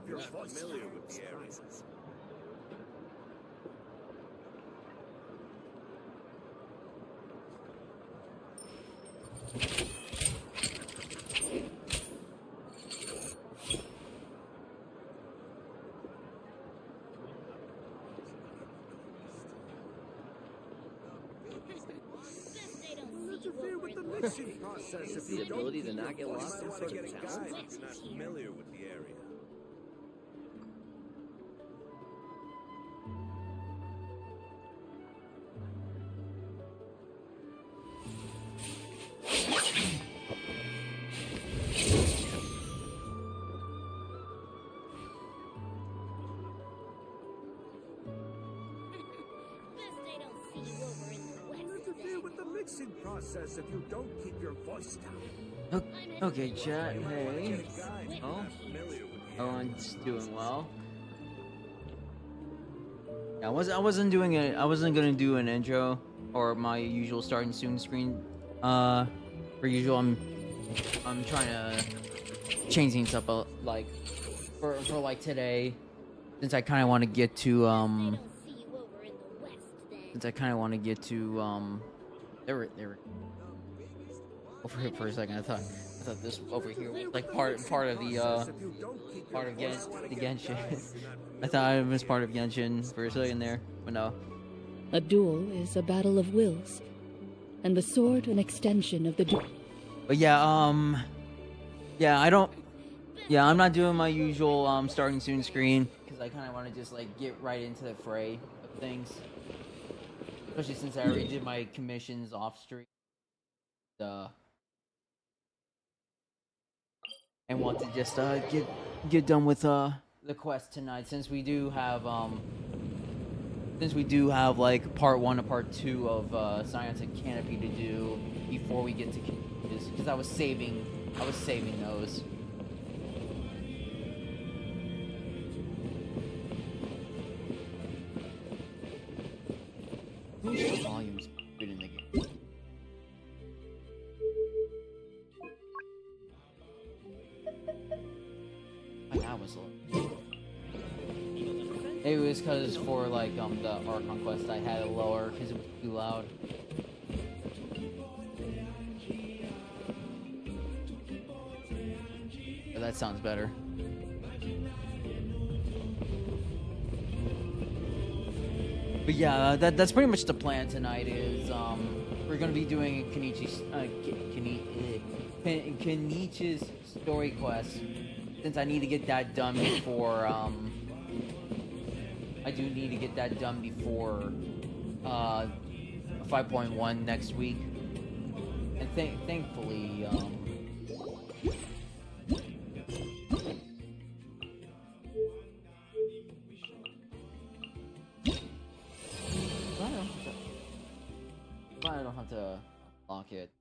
your voice familiar with the areas. The ability to not get lost in front of If you're not familiar with the area. Interfere with the mixing process if you don't keep your voice down. Okay, chat. Hey. Oh, everyone's doing well. Yeah, I wasn't doing it. I wasn't gonna do an intro or my usual starting soon screen. For usual, I'm trying to change things up like for like today, since I kind of want to get to there were over here for a second. I thought this over here was like part of the Genshin. I thought I missed part of Genshin for a second there, but no. A duel is a battle of wills, and the sword an extension of the duel. But yeah, I'm not doing my usual starting soon screen because I kind of want to just like get right into the fray of things, especially since I already did my commissions off stream. And want to just get done with the quest tonight, since we do have like part 1 and part 2 of Science and Canopy to do before we get to Canopies, because I was saving those. The volume's good in the game. That was low. It was because for like the Archon quest I had it lower because it was too loud. But that sounds better. But yeah, that's pretty much the plan tonight. Is we're gonna be doing Kenichi's story quest, since I need to get that done before I do need to get that done before 5.1 next week. And thankfully I don't have to lock it.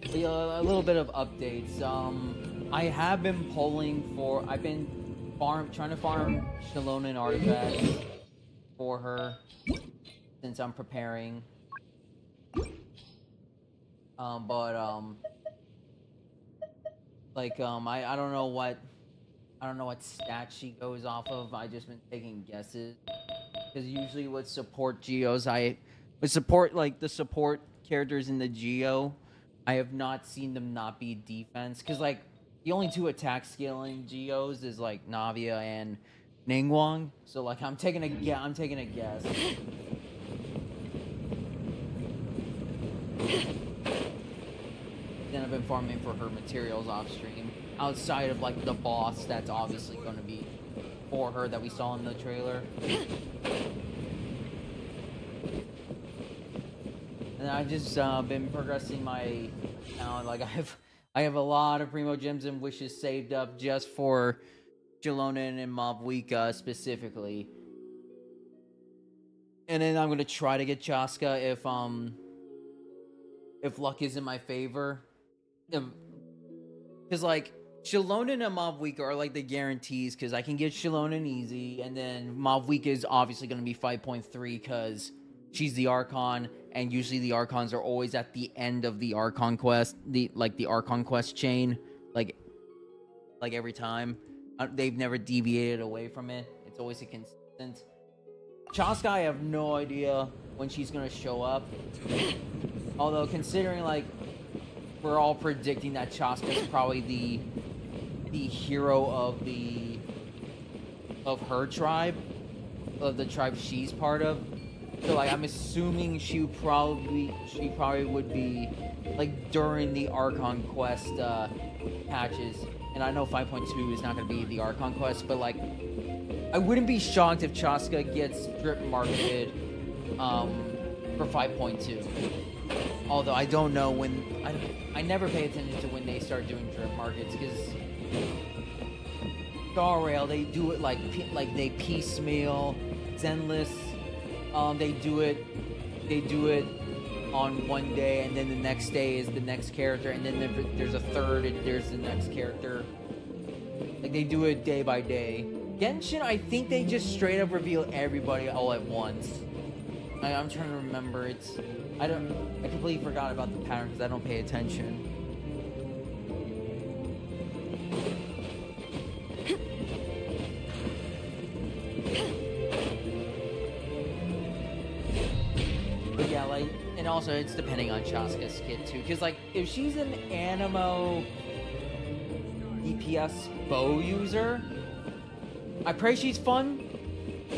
But yeah, a little bit of updates. I have been I've been trying to farm Shalonen artifacts for her since I'm preparing. I don't know what stat she goes off of. I just been taking guesses. Because usually with support geos, with support, like the support characters in the geo, I have not seen them not be defense. Because like the only 2 attack scaling geos is like Navia and Ningguang. So like I'm taking a guess. Then I've been farming for her materials off stream, outside of like the boss that's obviously going to be for her that we saw in the trailer. And I've just been progressing my talent. Like I have a lot of Primo Gems and Wishes saved up just for Jalonen and Mobweeka specifically. And then I'm gonna try to get Chaska if luck is in my favor. Because like Shalonen and Mobweeka are like the guarantees, because I can get Shalonen easy, and then Mobweeka is obviously gonna be 5.3 because she's the Archon, and usually the Archons are always at the end of the Archon quest, the Archon quest chain. Like like every time. They've never deviated away from it. It's always a consistent. Chaska, I have no idea when she's gonna show up. Although considering like we're all predicting that Chaska is probably the hero of her tribe, of the tribe she's part of. So like I'm assuming she probably would be like during the Archon quest patches. And I know 5.2 is not going to be the Archon quest, but like I wouldn't be shocked if Chaska gets drip marketed for 5.2. Although I don't know when. I never pay attention to when they start doing drip markets, because Star Rail, they do it like they piecemeal. Zenless, they do it on one day, and then the next day is the next character, and then there's a third, and there's the next character. Like they do it day by day. Genshin, I think they just straight up reveal everybody all at once. I'm trying to remember. I completely forgot about the pattern because I don't pay attention. But yeah, like, and also it's depending on Chaska's kit too, because like if she's an Anemo DPS bow user, I pray she's fun.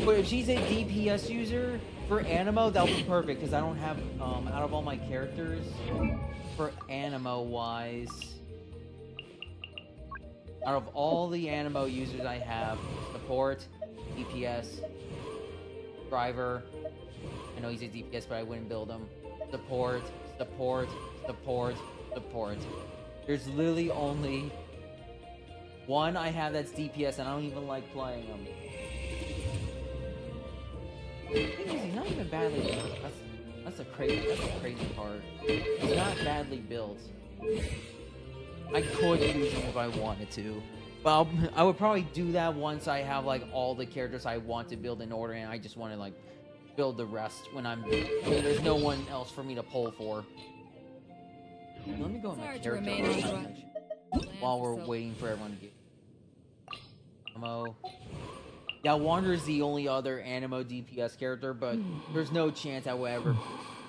But if she's a DPS user for Anemo, that'll be perfect, because I don't have out of all my characters for Anemo wise, out of all the Anemo users I have, support, DPS, driver. I know he's a DPS, but I wouldn't build him. Support. There's literally only one I have that's DPS, and I don't even like playing him. The thing is, he's not even badly built. That's the crazy part. He's not badly built. I could use him if I wanted to. But I would probably do that once I have like all the characters I want to build in order, and I just want to like build the rest when there's no one else for me to pull for. Let me go in my character section while we're waiting for everyone to get ammo. Yeah, Wander is the only other Anemo DPS character, but there's no chance I will ever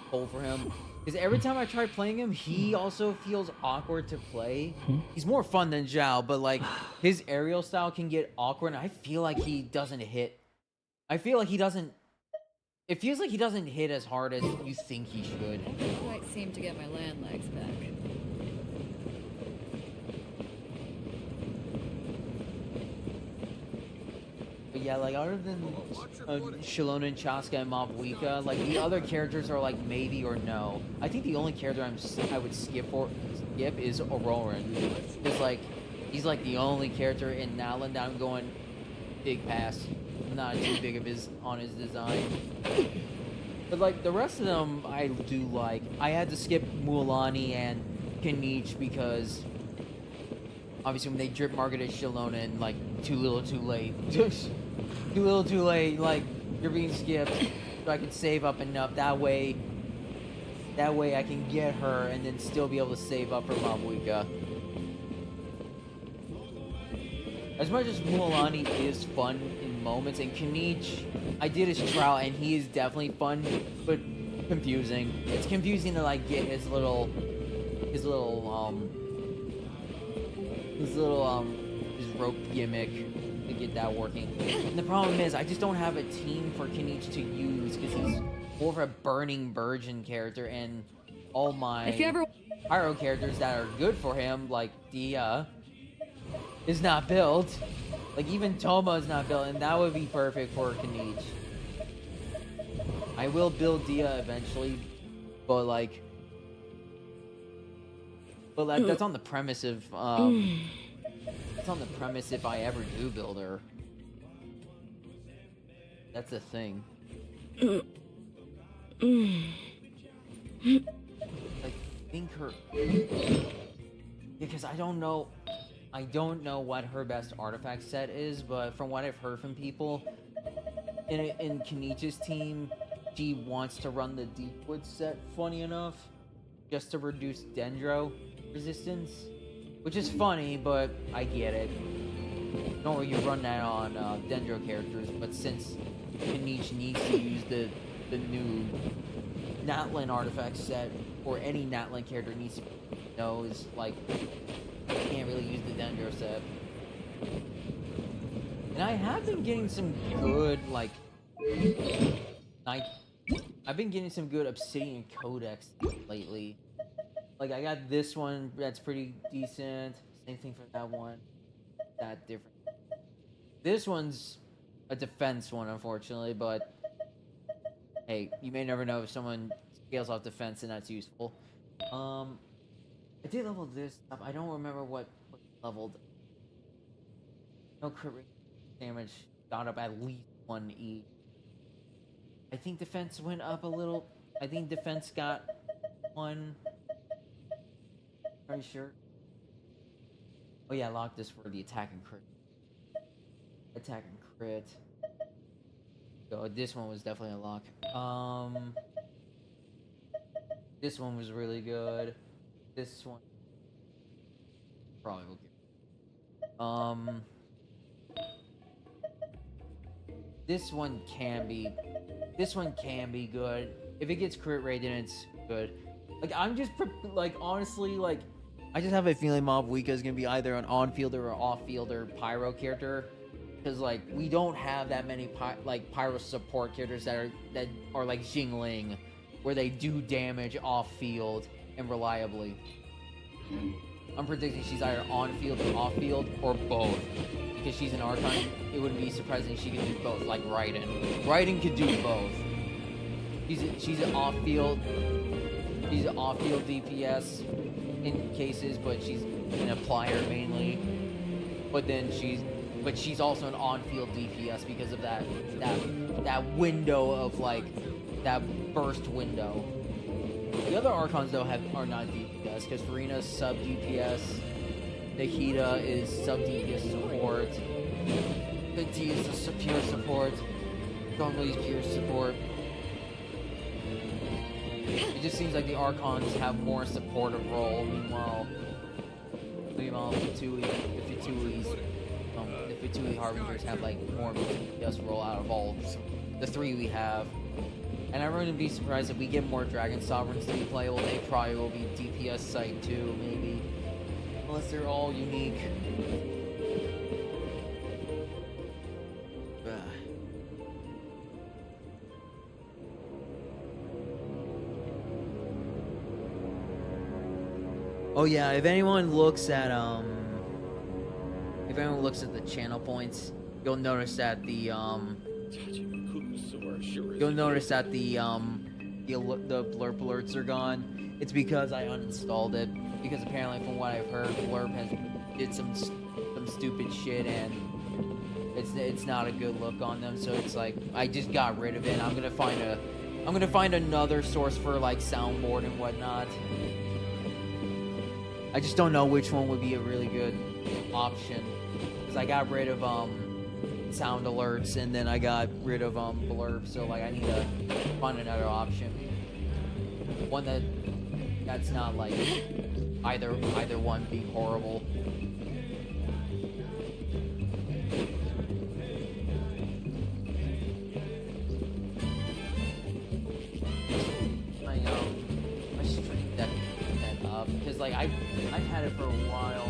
pull for him. Because every time I try playing him, he also feels awkward to play. He's more fun than Zhao, but like his aerial style can get awkward, and I feel like he doesn't hit. It feels like he doesn't hit as hard as you think he should. I don't quite seem to get my land legs back. But yeah, like other than Shalona and Chaska and Mavwika, like the other characters are like maybe or no. I think the only character I would skip is Auroran. Because like he's like the only character in Naland that I'm going big pass. I'm not too big of on his design. But like the rest of them I do like. I had to skip Mualani and Kanich because obviously when they drip marketed Shalona and like too little too late. Too little too late, like you're being skipped, so I can save up enough. That way I can get her and then still be able to save up for Mavwika. As much as Mualani is fun in moments, and Kanich, I did his trial and he is definitely fun, but confusing. It's confusing to like get his rope gimmick to get that working. And the problem is I just don't have a team for Kanich to use because he's more of a burning virgin character, and all my pyro characters that are good for him, like Dia, is not built. Like even Toma is not built, and that would be perfect for Kanich. I will build Dia eventually, but like, that's on the premise of it's on the premise if I ever do build her. That's the thing. I think her, because I don't know what her best artifact set is, but from what I've heard from people in Kanich's team, she wants to run the Deepwood set, funny enough, just to reduce Dendro resistance, which is funny, but I get it. normally you run that on Dendro characters, but since Kanish needs to use the new Natlan artifact set, or any Natlan character needs to know is like can't really use the Dendro set. And I have been getting some good like I've been getting some good Obsidian Codex lately. Like I got this one that's pretty decent. Same thing for that one. That different. This one's a defense one, unfortunately, but hey, you may never know if someone scales off defense and that's useful. I did level this up. I don't remember what leveled. No crit rate damage got up at least 1 E. I think defense went up a little. I think defense got 1. Pretty sure. Oh yeah, lock this for the attack and crit. Attack and crit. So this one was definitely a lock. This one was really good. This one probably will get. This one can be good. If it gets crit rate, then it's good. Like I'm just like honestly like I just have a feeling Mob Wika is gonna be either an on-fielder or off-fielder pyro character, because like we don't have that many pyro support characters that are like Jingling, where they do damage off-field and reliably. I'm predicting she's either on-field or off-field or both, because she's an Archon. It wouldn't be surprising she could do both, like Raiden. Raiden could do both. She's an off-field. She's an off-field DPS in cases, but she's an applier mainly. But she's also an on-field DPS because of that window of like that burst window. The other Archons though are not DPS, because Farina's sub DPS, Nikita is sub DPS support, Katie is a pure support, Zhongli is pure support. It just seems like the Archons have more supportive role. Meanwhile, the Fatui Harbingers have like more of a DPS role out of all the 3 we have. And I wouldn't be surprised if we get more Dragon Sovereigns to be playable. They probably will be DPS site too, maybe. Unless they're all unique. Oh yeah, if anyone looks at the channel points, you'll notice that the blurb alerts are gone. It's because I uninstalled it, because apparently from what I've heard, blurb did some stupid shit and it's not a good look on them, so it's like I just got rid of it. I'm gonna find another source for like soundboard and whatnot. I just don't know which one would be a really good option, because I got rid of sound alerts and then I got rid of blurb, so like I need to find another option, one that's not like either one be horrible. I stream that up because like I've had it for a while.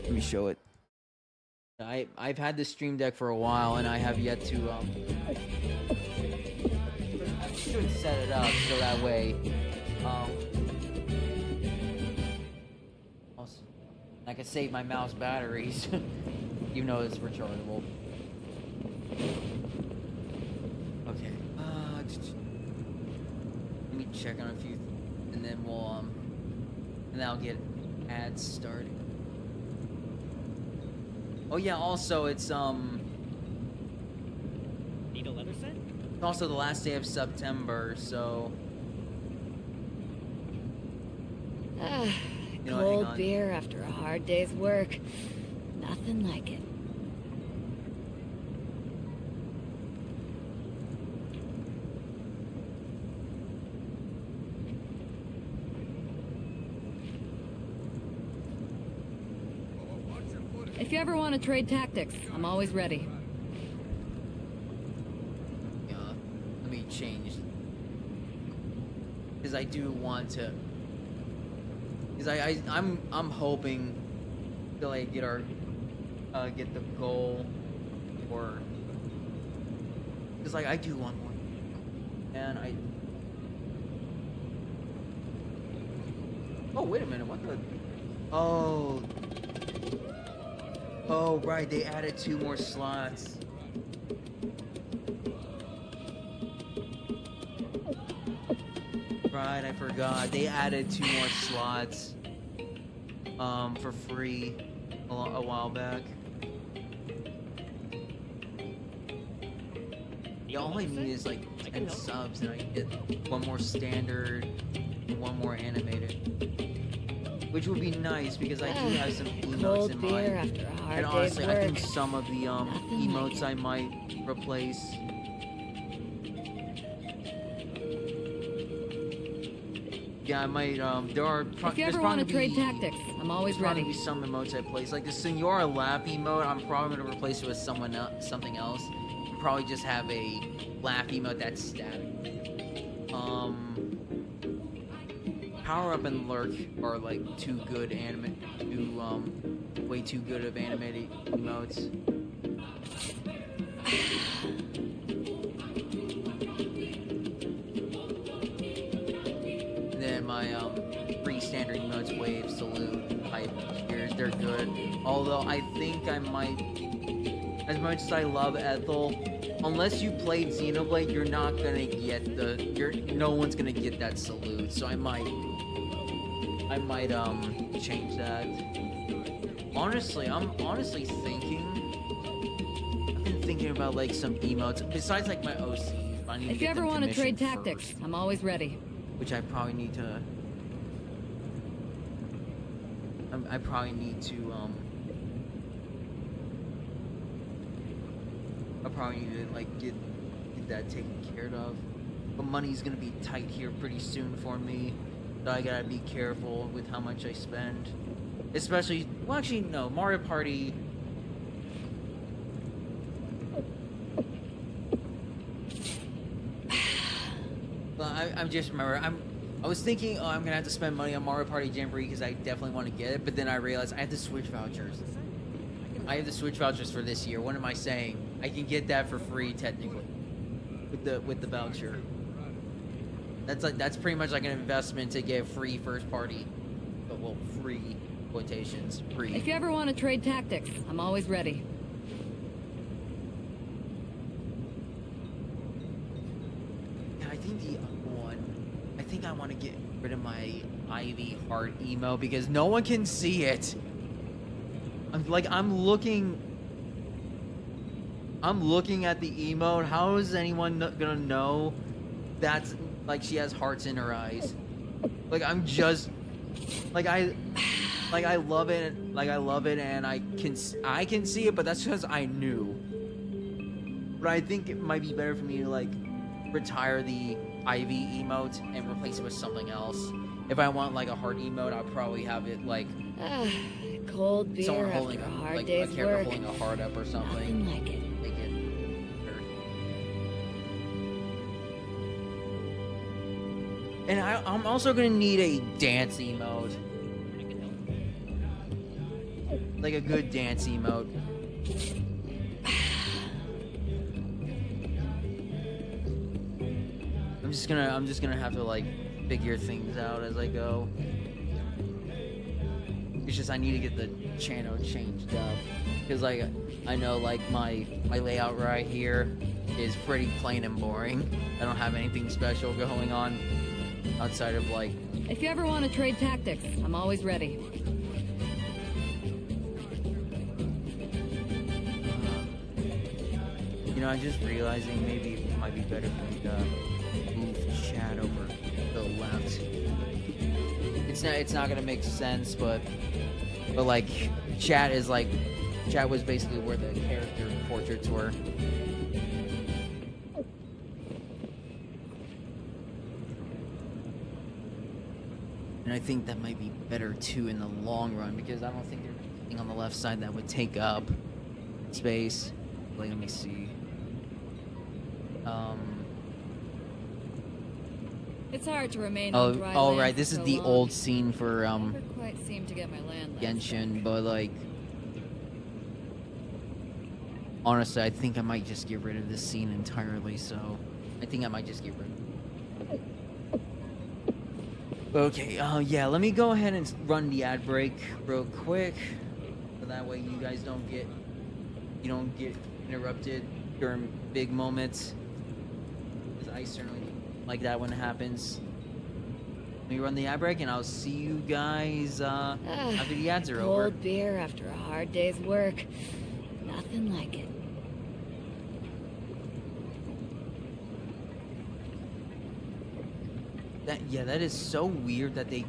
Let me show it. I've had this stream deck for a while and I have yet to I should set it up so that way I can save my mouse batteries even though it's rechargeable. Okay. Let me check on a few and then we'll and then I'll get ads started. Oh yeah, also it's Need a leather set? It's also the last day of September, so you know, cold beer after a hard day's work. Nothing like it. If you ever want to trade tactics, I'm always ready. Let me change. Because I do want to. Because I'm hoping to like get our get the goal, or because like I do want more, and I. Oh wait a minute! What the? Oh. Oh right, they added 2 more slots. Right, I forgot. They added 2 more slots for free a while back. Yeah, all I need is like 10 subs and I get 1 more standard and 1 more animated. Which would be nice because I do have some emotes in mind. After a hard And honestly, day's I think work. some of the emotes I might replace. Yeah, I might. There are. If you ever want to trade tactics, I'm always There's ready. probably be some emotes I place, like the Senora Laugh emote. I'm probably gonna replace it with something else. And probably just have a laugh emote that's static. Power Up and Lurk are like way too good of animated emotes. And then my free standard emotes, Wave, Salute, Hype, Cheers, they're good. Although I think I might, as much as I love Ethel, unless you played Xenoblade, you're not gonna get no one's gonna get that salute. So I might change that. Honestly, I'm thinking about like some emotes besides like my OC. I need to If you get ever them want to trade commissioned tactics, first, I'm always ready. which I probably need to. I probably need to like get that taken care of. But money's gonna be tight here pretty soon for me. So I gotta be careful with how much I spend. Especially, well actually no, Mario Party. Well, I'm just remember, I was thinking, oh, I'm gonna have to spend money on Mario Party Jamboree because I definitely want to get it, but then I realized I have the Switch vouchers. I have the Switch vouchers for this year. What am I saying? I can get that for free technically with the voucher. That's pretty much like an investment to get free first party, but well, free quotations, free. If you ever want to trade tactics, I'm always ready. Yeah, I think the other one, I think I want to get rid of my Ivy Heart emo because no one can see it. I'm looking at the emote. How is anyone gonna know that's like she has hearts in her eyes? Like I'm just like I love it. Like I love it, and I can see it, but that's because I knew. But I think it might be better for me to like retire the Ivy emote and replace it with something else. If I want like a heart emote, I'll probably have it like Cold beer someone after holding a hard like a day's character work. holding a heart up or something. Nothing like it. Make it better. And I'm also gonna need a dance emote, like a good dance emote. I'm just gonna have to like figure things out as I go. It's just I need to get the channel changed up because like I know like my layout right here is pretty plain and boring. I don't have anything special going on outside of like. If you ever want to trade tactics, I'm always ready. You know, I'm just realizing maybe it might be better for me to move chat over to the left. It's not gonna make sense, but like chat was basically where the character portraits were. And I think that might be better too in the long run because I don't think thing on the left side that would take up space. Like, let me see. It's hard to remain on dry land Right. for This is so the long. old scene for Never quite seem to get my land Genshin, back. but like, honestly, I think I might just get rid of this scene entirely. So, I think I might just get rid of it. Okay. Yeah. Let me go ahead and run the ad break real quick, so that way you guys don't get interrupted during big moments. Because I certainly like that when it happens. Let me run the ad break, and I'll see you guys after the ads are over. Cold beer after a hard day's work. Nothing like it. That is so weird that they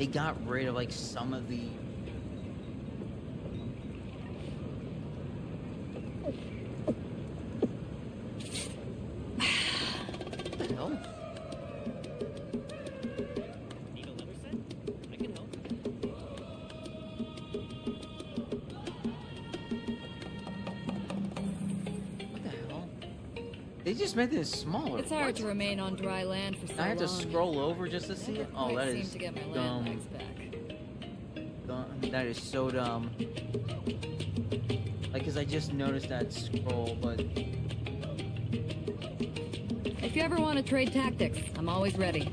got rid of like some of the. What the hell? Need a leather set? I can help. What the hell? They just made this smaller. It's hard to remain on dry land for so long. I have to scroll over just to see it. Oh, Never that quite is seem to get my dumb. land bags back. That is so dumb. Like, cause I just noticed that scroll, but If you ever want to trade tactics, I'm always ready.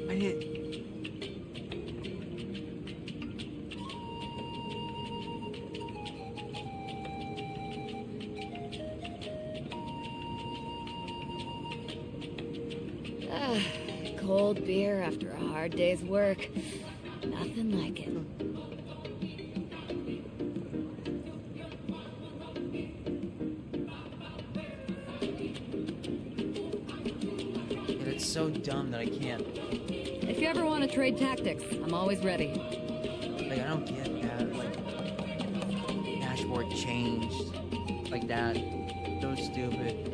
I did. Cold beer after a hard day's work. Nothing like it. And it's so dumb that I can't. If you ever want to trade tactics, I'm always ready. Like, I don't get that. Like, dashboard changed like that. So stupid.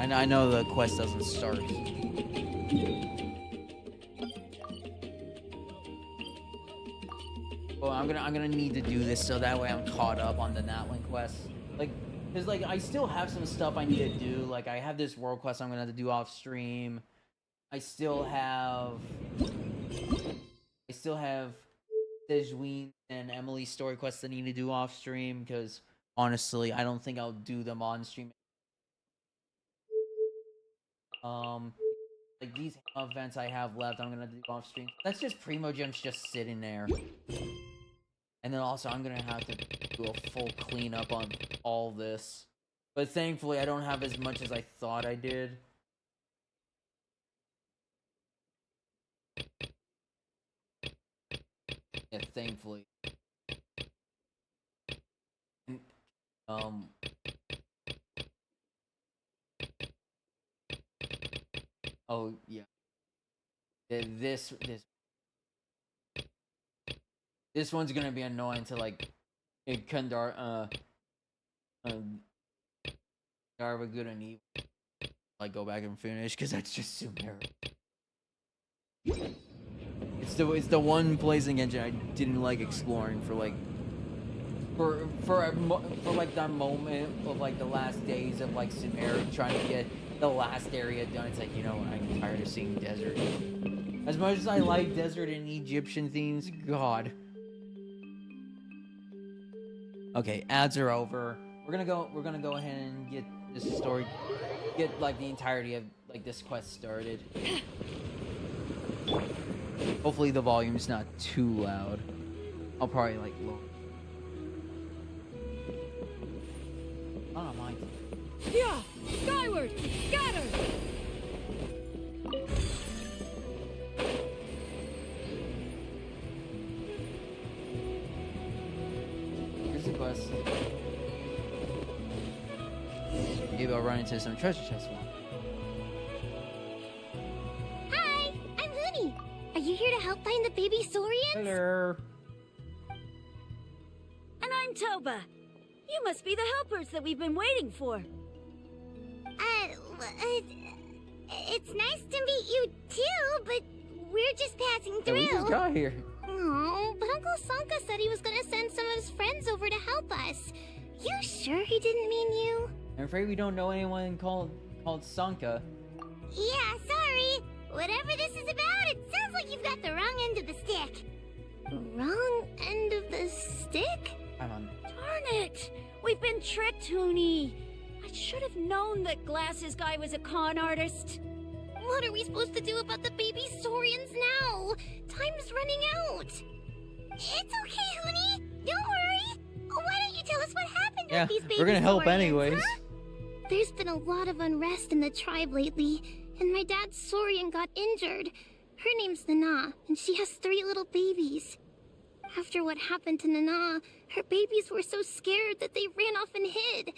And I know the quest doesn't start. Well, I'm gonna need to do this so that way I'm caught up on the Natlan quest. Like, cause like I still have some stuff I need to do. Like, I have this world quest I'm gonna have to do off stream. I still have Sejween and Emily's story quests I need to do off stream. Cause honestly, I don't think I'll do them on stream. Like these events I have left, I'm gonna do off stream. That's just Primo Gems just sitting there. And then also, I'm gonna have to do a full cleanup on all this. But thankfully, I don't have as much as I thought I did. Yeah, thankfully. Oh yeah. This one's gonna be annoying to like Darva Good and Evil. Like go back and finish because that's just Sumeru. It's the one place in Genshin I didn't like exploring for like for like that moment of like the last days of like Sumeru trying to get the last area done. It's like, you know, I'm tired of seeing desert. As much as I like desert and Egyptian themes, God. Okay, ads are over. We're gonna go ahead and get this story, get like the entirety of like this quest started. Hopefully the volume's not too loud. I'll probably like lower. I don't mind. Yeah! Skyward! Scatter! Here's the quest. Maybe I'll run into some treasure chests. Hi, I'm Hoodie. Are you here to help find the baby Saurians? Hello. And I'm Toba. You You must be the helpers that we've been waiting for. It's nice to meet you too, but we're just passing Yeah, through. we just got here. Oh, but Uncle Sanka said he was gonna send some of his friends over to help us. You sure he didn't mean you? I'm afraid we don't know anyone called Sanka. Yeah, sorry. Whatever this is about, it sounds like you've got the wrong end of the stick. Wrong end of the stick? I'm on. Darn it! We've been tricked, Hoonie. I should have known that Glasses Guy was a con artist. What are we supposed to do about the baby Saurians now? Time's running out. It's okay, Hoonie. Don't worry. Why don't you tell us what happened Yeah, with these baby we're gonna help Saurians, anyways. huh? There's been a lot of unrest in the tribe lately, and my dad's Saurian got injured. Her name's Nana, and she has 3 little babies. After what happened to Nana, her babies were so scared that they ran off and hid.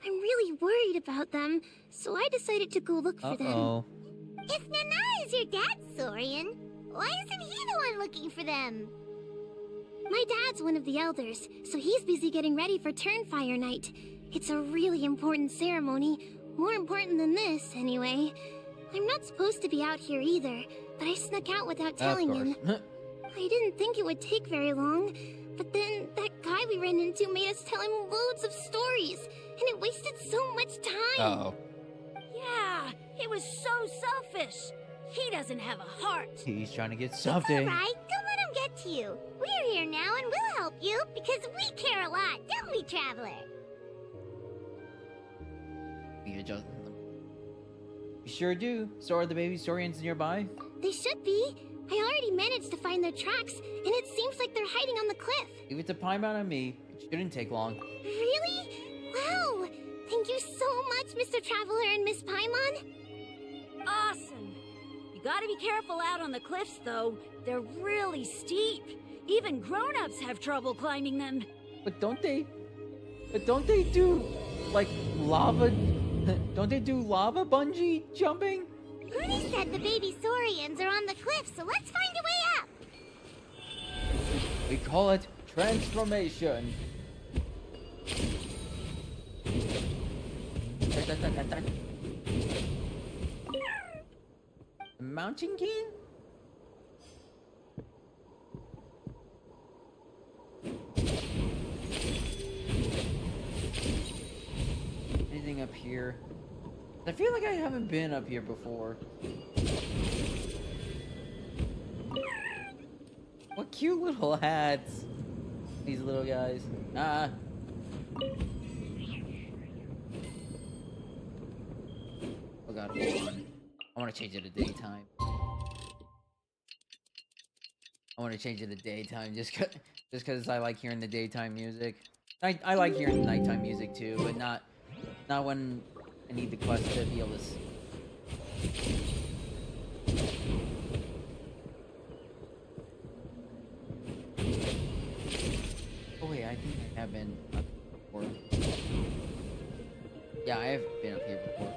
I'm really worried about them, so I decided to go look for them. Uh-oh. If Nana is your dad's Saurian, why isn't he the one looking for them? My dad's one of the elders, so he's busy getting ready for Turnfire Night. It's a really important ceremony, more important than this, anyway. I'm not supposed to be out here either, but I snuck out without telling him. I didn't think it would take very long, but then that guy we ran into made us tell him loads of stories, and it wasted so much time. Uh-oh. Yeah, he was so selfish. He doesn't have a heart. He's trying to get It's something. alright, don't let him get to you. We're here now and we'll help you, because we care a lot, don't we, Traveler? We sure do. So are the baby Saurians nearby? They should be. I already managed to find their tracks, and it seems like they're hiding on the cliff. Leave it to Paimon and me. It shouldn't take long. Really? Wow! Thank you so much, Mr. Traveler and Miss Paimon. Awesome. You gotta be careful out on the cliffs, though. They're really steep. Even grown-ups have trouble climbing them. But don't they do like lava? Don't they do lava bungee jumping? Rooney said the baby Saurians are on the cliff, so let's find a way up. We call it transformation. The Mountain King? Anything up here? I feel like I haven't been up here before. What cute little hats. These little guys. Ah. Oh god, hold on. I want to change it to daytime. I want to change it to daytime just cause I like hearing the daytime music. I like hearing the nighttime music too, but not when I need the quest to heal this. Oh wait, I think I have been up before. Yeah, I have been up here before.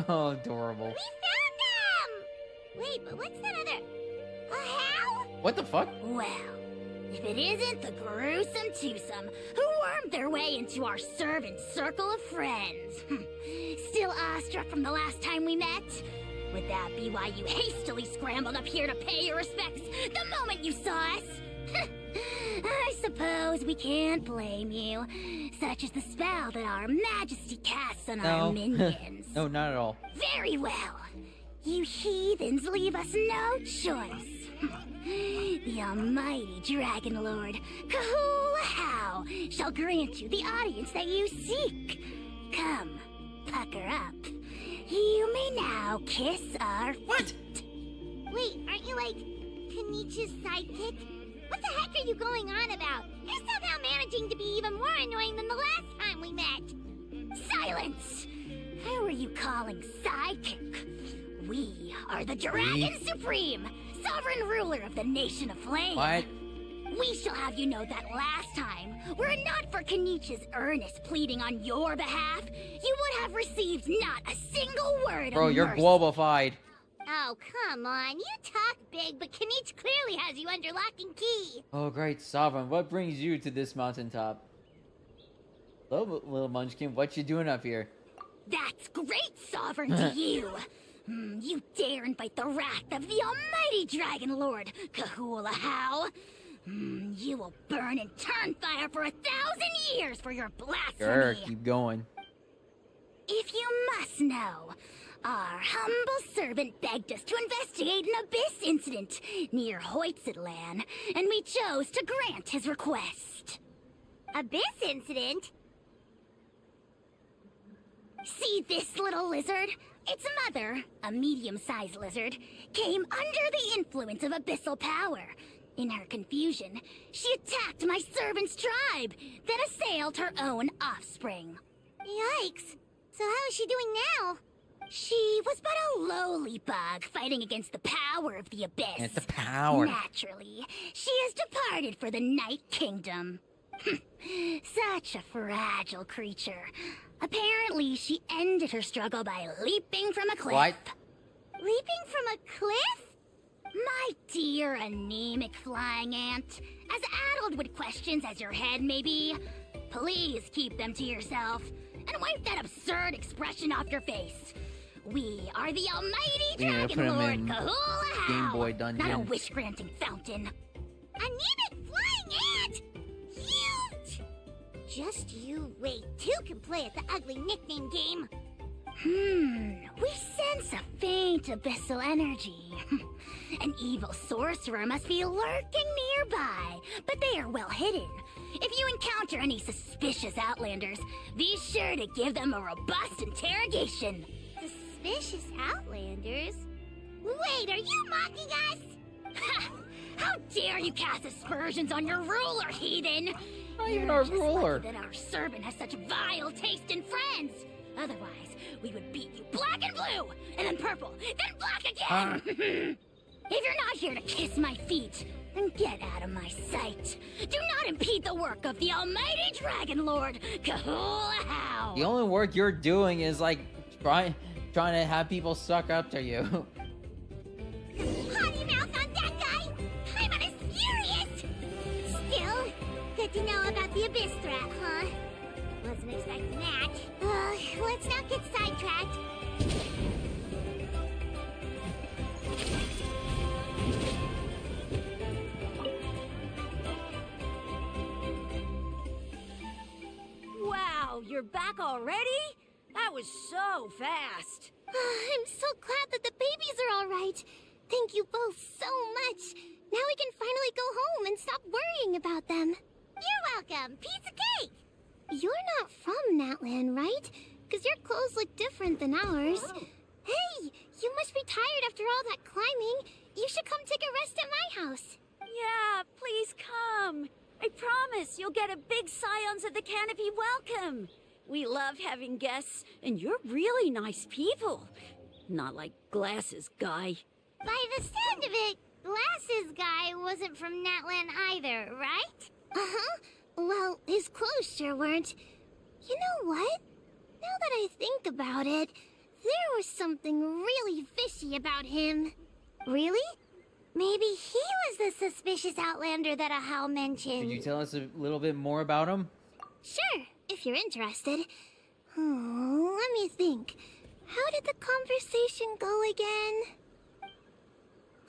Oh, adorable. We found them! Wait, but what's that other... A how? What the fuck? Well, if it isn't the gruesome twosome who wormed their way into our servant circle of friends. Still awestruck from the last time we met? Would that be why you hastily scrambled up here to pay your respects the moment you saw us? I suppose we can't blame you. Such is the spell that our majesty casts on our minions. No, not at all. Very well. You heathens leave us no choice. The almighty Dragon Lord, Kahula shall grant you the audience that you seek. Come, pucker up. You may now kiss our... What? Wait, aren't you like Kanichi's sidekick? What the heck are you going on about? You're somehow managing to be even more annoying than the last time we met. Silence! Who are you calling sidekick? We are the Dragon Supreme, sovereign ruler of the Nation of Flame. What? We shall have you know that last time, were it not for Kenichi's earnest pleading on your behalf, you would have received not a single word Bro, of you're mercy. globified. Oh, come on. You talk big, but Kenichi clearly has you under lock and key. Oh, great Sovereign, what brings you to this mountaintop? Hello, little munchkin, what you doing up here? That's great, Sovereign, to you. You dare invite the wrath of the almighty Dragon Lord, Kahula How. You will burn in turn fire for 1,000 years for your blasphemy. Sure, keep going. If you must know, our humble servant begged us to investigate an abyss incident near Hoytsidlan, and we chose to grant his request. Abyss incident? See this little lizard? Its mother, a medium-sized lizard, came under the influence of abyssal power. In her confusion, she attacked my servant's tribe, then assailed her own offspring. Yikes. So how is she doing now? She was but a lowly bug fighting against the power of the abyss. It's the power. Naturally, she has departed for the Night Kingdom. Such a fragile creature. Apparently, she ended her struggle by leaping from a cliff. What? Leaping from a cliff? My dear anemic flying ant, as addled with questions as your head may be, please keep them to yourself and wipe that absurd expression off your face. We are the almighty We need to Dragon put 'em Lord in Kahula Game How, Boy not a Dungeon. wish-granting fountain. Anemic flying ant! Cute! Just you wait. Two can play at the ugly nickname game. We sense a faint abyssal energy. An evil sorcerer must be lurking nearby, but they are well hidden. If you encounter any suspicious outlanders, be sure to give them a robust interrogation. Suspicious outlanders? Wait, are you mocking us? Ha! How dare you cast aspersions on your ruler, heathen! Not even You're our just ruler. lucky that our servant has such vile taste in friends. Otherwise, we would beat you black and blue, and then purple, then black again. If you're not here to kiss my feet, then get out of my sight. Do not impede the work of the almighty Dragon Lord, Kahula How. The only work you're doing is like trying to have people suck up to you. Potty mouth on that guy! I'm on his furious! Still, good to know about the abyss threat, huh? Wasn't expecting that. Let's not get sidetracked. Wow, you're back already? That was so fast. I'm so glad that the babies are all right. Thank you both so much. Now we can finally go home and stop worrying about them. You're welcome. Piece of cake. You're not from Natlan, right? Because your clothes look different than ours. Hey, you must be tired after all that climbing. You should come take a rest at my house. Yeah, please come. I promise you'll get a big Scions of the Canopy welcome. We love having guests, and you're really nice people. Not like Glasses Guy. By the sound of it, Glasses Guy wasn't from Natlan either, right? Uh-huh. Well, his clothes sure weren't. You know what? Now that I think about it, there was something really fishy about him. Really? Maybe he was the suspicious outlander that Ahau mentioned. Could you tell us a little bit more about him? Sure, if you're interested. Oh, let me think. How did the conversation go again?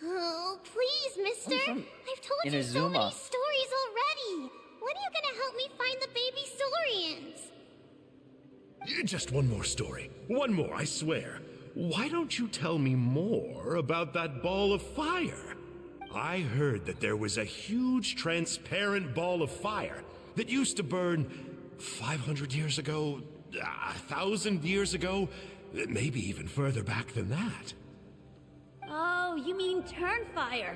Oh, please, mister. I've told you so many Inazuma. stories already. When are you gonna help me find the baby Saurians? Just one more story. One more, I swear. Why don't you tell me more about that ball of fire? I heard that there was a huge transparent ball of fire that used to burn 500 years ago, 1,000 years ago, maybe even further back than that. Oh, you mean Turnfire.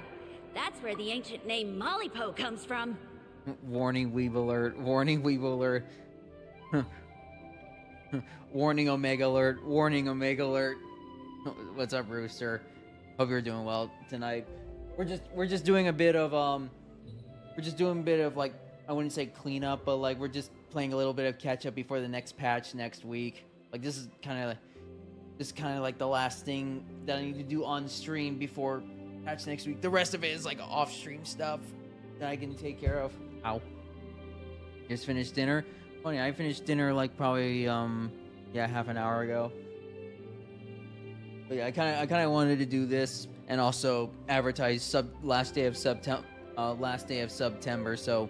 That's where the ancient name Mollypo comes from. Warning, weeb alert. Warning, weeb alert. Warning, Omega alert. Warning, Omega alert. What's up, Rooster? Hope you're doing well tonight. We're just doing a bit of we're just doing a bit of like, I wouldn't say cleanup, but like we're just playing a little bit of catch up before the next patch next week. Like this is kind of like the last thing that I need to do on stream before patch next week. The rest of it is like off stream stuff that I can take care of. Ow. Just finished dinner. Funny, I finished dinner like probably half an hour ago. But yeah, I kind of wanted to do this and also advertise last day of September. So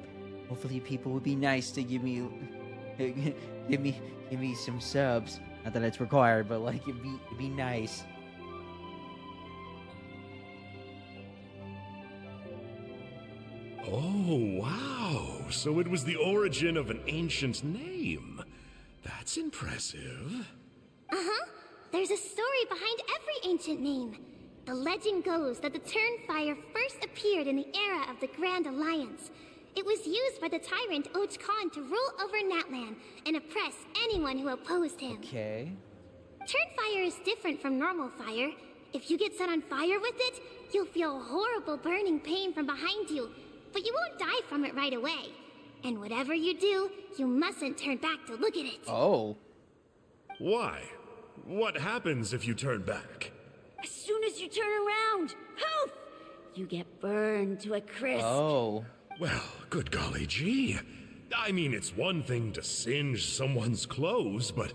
hopefully people would be nice to give me some subs. Not that it's required, but like it'd be nice. Oh, wow. So it was the origin of an ancient name. That's impressive. Uh-huh. There's a story behind every ancient name. The legend goes that the Turnfire first appeared in the era of the Grand Alliance. It was used by the tyrant Och Khan to rule over Natlan and oppress anyone who opposed him. Okay. Turnfire is different from normal fire. If you get set on fire with it, you'll feel horrible burning pain from behind you, but you won't die from it right away. And whatever you do, you mustn't turn back to look at it. Oh. Why? What happens if you turn back? As soon as you turn around, poof! You get burned to a crisp. Oh. Well, good golly gee. I mean, it's one thing to singe someone's clothes, but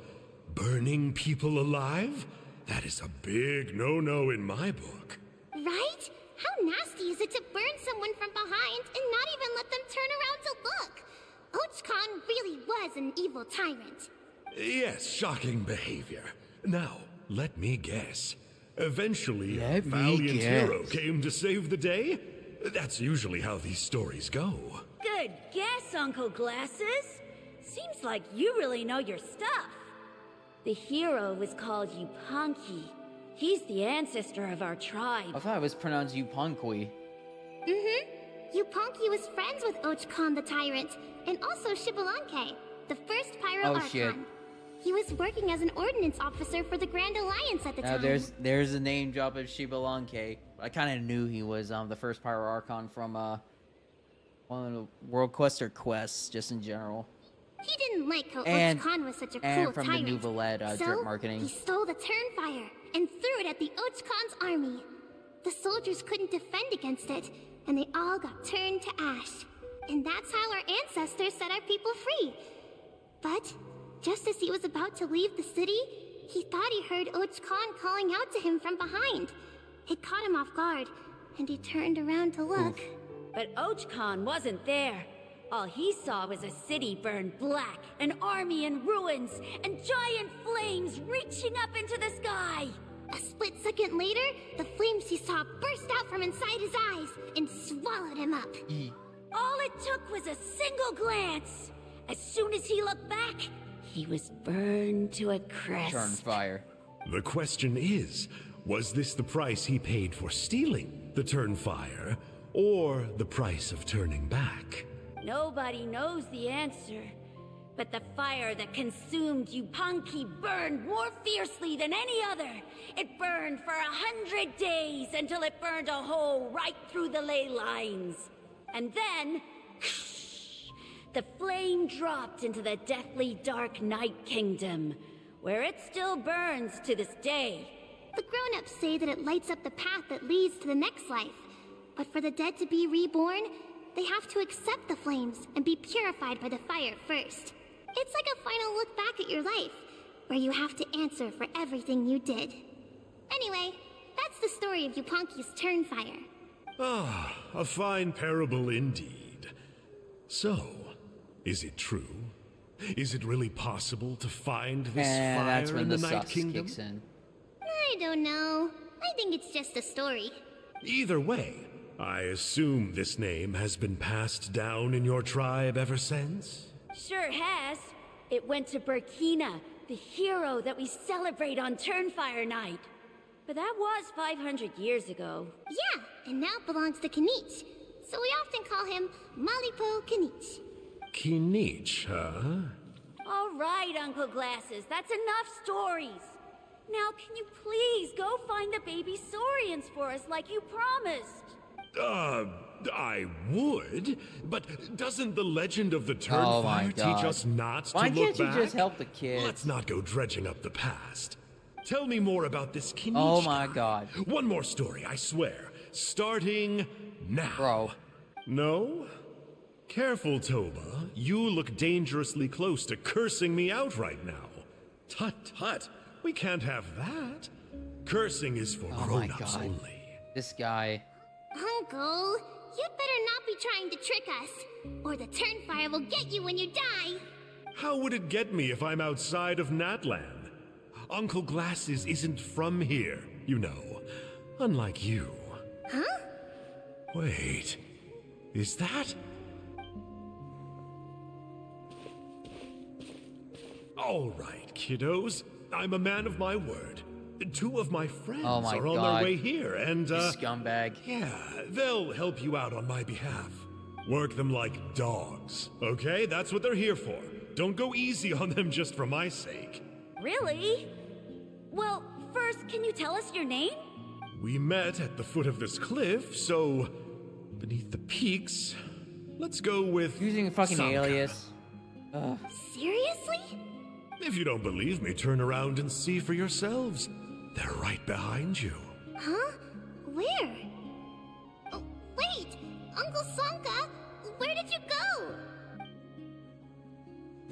burning people alive? That is a big no-no in my book. Right? How nasty is it to burn someone from behind and not even let them turn around to look? Och Khan really was an evil tyrant. Yes, shocking behavior. Now, let me guess. Eventually, a valiant hero came to save the day? That's usually how these stories go. Good guess, Uncle Glasses. Seems like you really know your stuff. The hero was called Yupanqui. He's the ancestor of our tribe. I thought it was pronounced Yupankui. Yupanqui was friends with Och Khan the Tyrant, and also Shibalanke, the first Pyro Archon. Shit. He was working as an ordnance officer for the Grand Alliance at the Now time. there's a name drop of Shibalanke. I kind of knew he was the first Pyro Archon from one of the World Quest or quests, just in general. He didn't like how And- Och Khan was such a and cool from tyrant. the Nouvellette, so drip marketing. he stole the Turnfire and threw it at the Och Khan's army. The soldiers couldn't defend against it, and they all got turned to ash. And that's how our ancestors set our people free. But just as he was about to leave the city, he thought he heard Och Khan calling out to him from behind. It caught him off guard, and he turned around to look. But Och Khan wasn't there. All he saw was a city burned black, an army in ruins, and giant flames reaching up into the sky. A split second later, the flames he saw burst out from inside his eyes and swallowed him up. All it took was a single glance. As soon as he looked back, he was burned to a crisp. Turnfire. The question is, was this the price he paid for stealing the Turnfire, or the price of turning back? Nobody knows the answer. But the fire that consumed Yupanqui burned more fiercely than any other. It burned for 100 days until it burned a hole right through the ley lines. And then, the flame dropped into the deathly dark Night Kingdom, where it still burns to this day. The grown-ups say that it lights up the path that leads to the next life. But for the dead to be reborn, they have to accept the flames and be purified by the fire first. It's like a final look back at your life, where you have to answer for everything you did. Anyway, that's the story of Yupanqui's Turnfire. Ah, a fine parable indeed. So, is it true? Is it really possible to find this And fire that's when in the the Night sus Kingdom? kicks in. I don't know. I think it's just a story. Either way, I assume this name has been passed down in your tribe ever since? Sure has. It went to Burkina, the hero that we celebrate on Turnfire Night. But that was 500 years ago. Yeah, and now it belongs to Kanich. So we often call him Malipo Kanich. Kinich, huh? All right, Uncle Glasses, that's enough stories. Now, can you please go find the baby saurians for us like you promised? I would, but doesn't the legend of the Oh my Turnfire God. teach us not Why to look can't you back? just help the kids? Let's not go dredging up the past. Tell me more about this Kenichi Oh my guy. God. One more story, I swear. Starting now. Bro. No? Careful, Toba. You look dangerously close to cursing me out right now. Tut tut. We can't have that. Cursing is for Oh my grown-ups God. only. This guy. Uncle, you'd better not be trying to trick us, or the Turnfire will get you when you die. How would it get me if I'm outside of Natlan? Uncle Glasses isn't from here, you know. Unlike you. Huh? Wait. Is that? All right, kiddos. I'm a man of my word. Two of my friends Oh my are on God. their way here, and, You scumbag. yeah, they'll help you out on my behalf. Work them like dogs, okay? That's what they're here for. Don't go easy on them just for my sake. Really? Well, first, can you tell us your name? We met at the foot of this cliff, so beneath the peaks, let's go with Using a fucking Sanka. alias. Ugh. Seriously? If you don't believe me, turn around and see for yourselves. They're right behind you. Huh? Where? Oh, wait! Uncle Sanka, where did you go?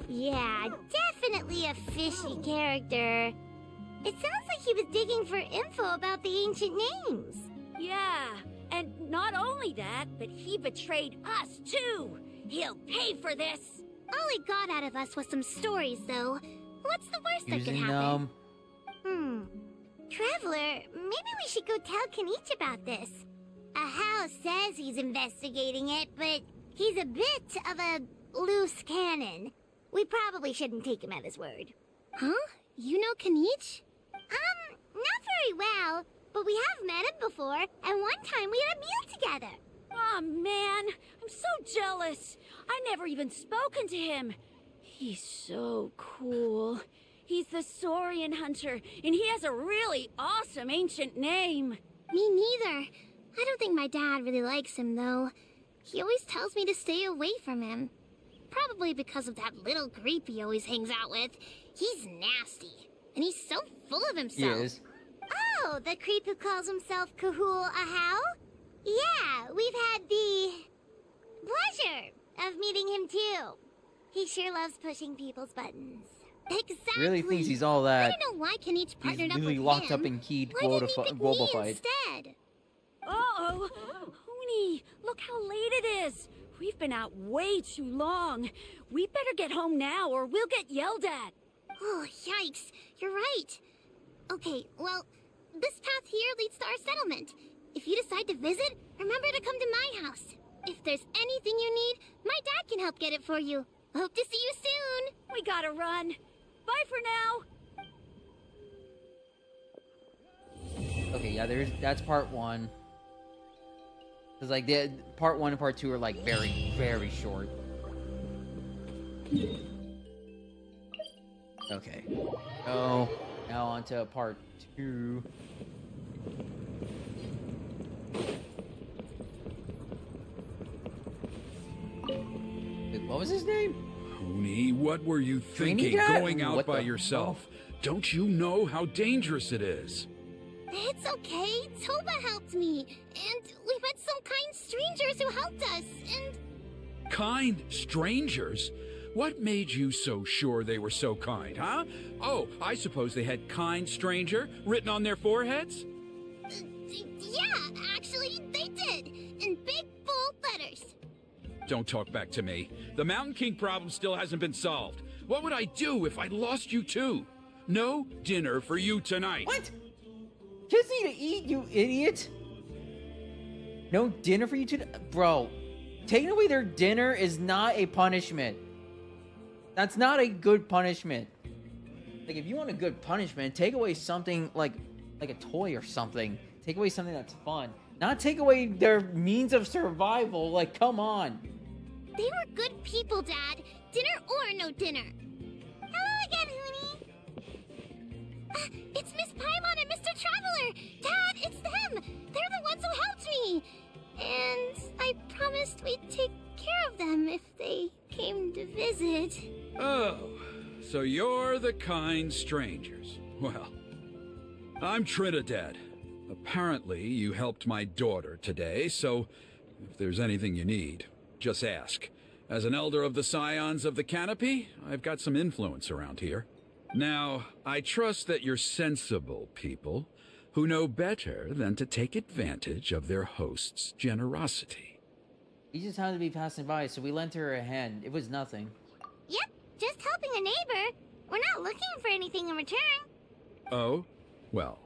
Yeah, definitely a fishy character. It sounds like he was digging for info about the ancient names. Yeah, and not only that, but he betrayed us too. He'll pay for this. All he got out of us was some stories, though. What's the worst that could Using happen? Traveler, maybe we should go tell Kenichi about this. Ahau says he's investigating it, but he's a bit of a loose cannon. We probably shouldn't take him at his word. Huh? You know Kenichi? Not very well, but we have met him before, and one time we had a meal together. Aw, man, I'm so jealous. I never even spoken to him. He's so cool. He's the Saurian hunter, and he has a really awesome ancient name. Me neither. I don't think my dad really likes him, though. He always tells me to stay away from him. Probably because of that little creep he always hangs out with. He's nasty, and he's so full of He himself. is. Oh, the creep who calls himself Kahul Ahau? Yeah, we've had the pleasure of meeting him too. He sure loves pushing people's buttons. Exactly. Really thinks he's all I that. don't know why Kenichi He's partnered up literally with locked him. up in keyed Why didn't he Volba pick me fight. instead? Uh-oh. Hoonie, look how late it is. We've been out way too long. We better get home now or we'll get yelled at. Oh, yikes. You're right. Okay, well, this path here leads to our settlement. If you decide to visit, remember to come to my house. If there's anything you need, my dad can help get it for you. Hope to see you soon. We gotta run. Bye for now. Okay, yeah, that's part one. Cause like the part one and part two are like very, very short. Okay. So now on to part two. Wait, what was his name? Hoonie, what were you thinking Trinidad? going out What by the yourself? Don't you know how dangerous it is? It's okay. Toba helped me. And we met some kind strangers who helped us. And Kind strangers? What made you so sure they were so kind, huh? Oh, I suppose they had kind stranger written on their foreheads? yeah, actually, they did. In big, bold letters. Don't talk back to me. The Mountain King problem still hasn't been solved. What would I do if I lost you too? No dinner for you tonight. What? Kids need to eat, you idiot! No dinner for you today? Bro, taking away their dinner is not a punishment. That's not a good punishment. Like, if you want a good punishment, take away something like a toy or something. Take away something that's fun. Not take away their means of survival. Like, come on. They were good people, Dad. Dinner or no dinner. Hello again, Hoonie. It's Miss Paimon and Mr. Traveler. Dad, it's them. They're the ones who helped me. promised we'd take care of them if they came to visit. Oh, so you're the kind strangers. Well, I'm Trinidad. Apparently, you helped my daughter today, so if there's anything you need, just ask. As an elder of the Scions of the Canopy, I've got some influence around here. Now, I trust that you're sensible people who know better than to take advantage of their host's generosity. We just happened to be passing by, so we lent her a hand. It was nothing. Yep, just helping a neighbor. We're not looking for anything in return. Oh? Well,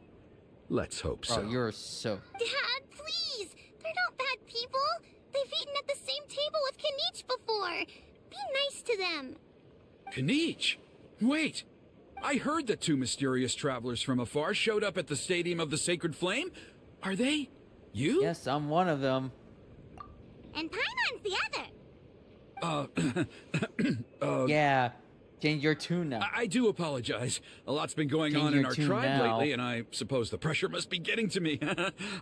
let's hope so. Oh, you're so... Dad, please! They're not bad people! They've eaten at the same table with Kanich before! Be nice to them! Kanich? Wait! I heard that two mysterious travelers from afar showed up at the Stadium of the Sacred Flame. Are they you? Yes, I'm one of them. And Paimon's the other! Yeah. Change your tune now. I do apologize. A lot's been going Change on in your our tune tribe now. lately, and I suppose the pressure must be getting to me.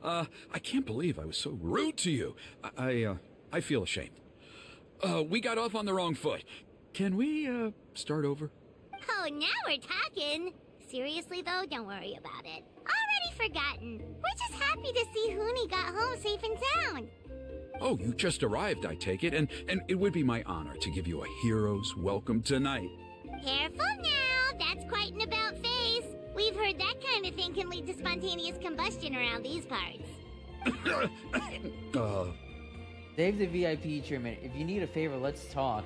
I can't believe I was so rude to you. I feel ashamed. We got off on the wrong foot. Can we, start over? Oh, now we're talking! Seriously though, don't worry about it. Already forgotten. We're just happy to see Huni got home safe and sound. Oh, you just arrived, I take it, and it would be my honor to give you a hero's welcome tonight. Careful now, that's quite an about face. We've heard that kind of thing can lead to spontaneous combustion around these parts. Save the VIP treatment. If you need a favor, let's talk.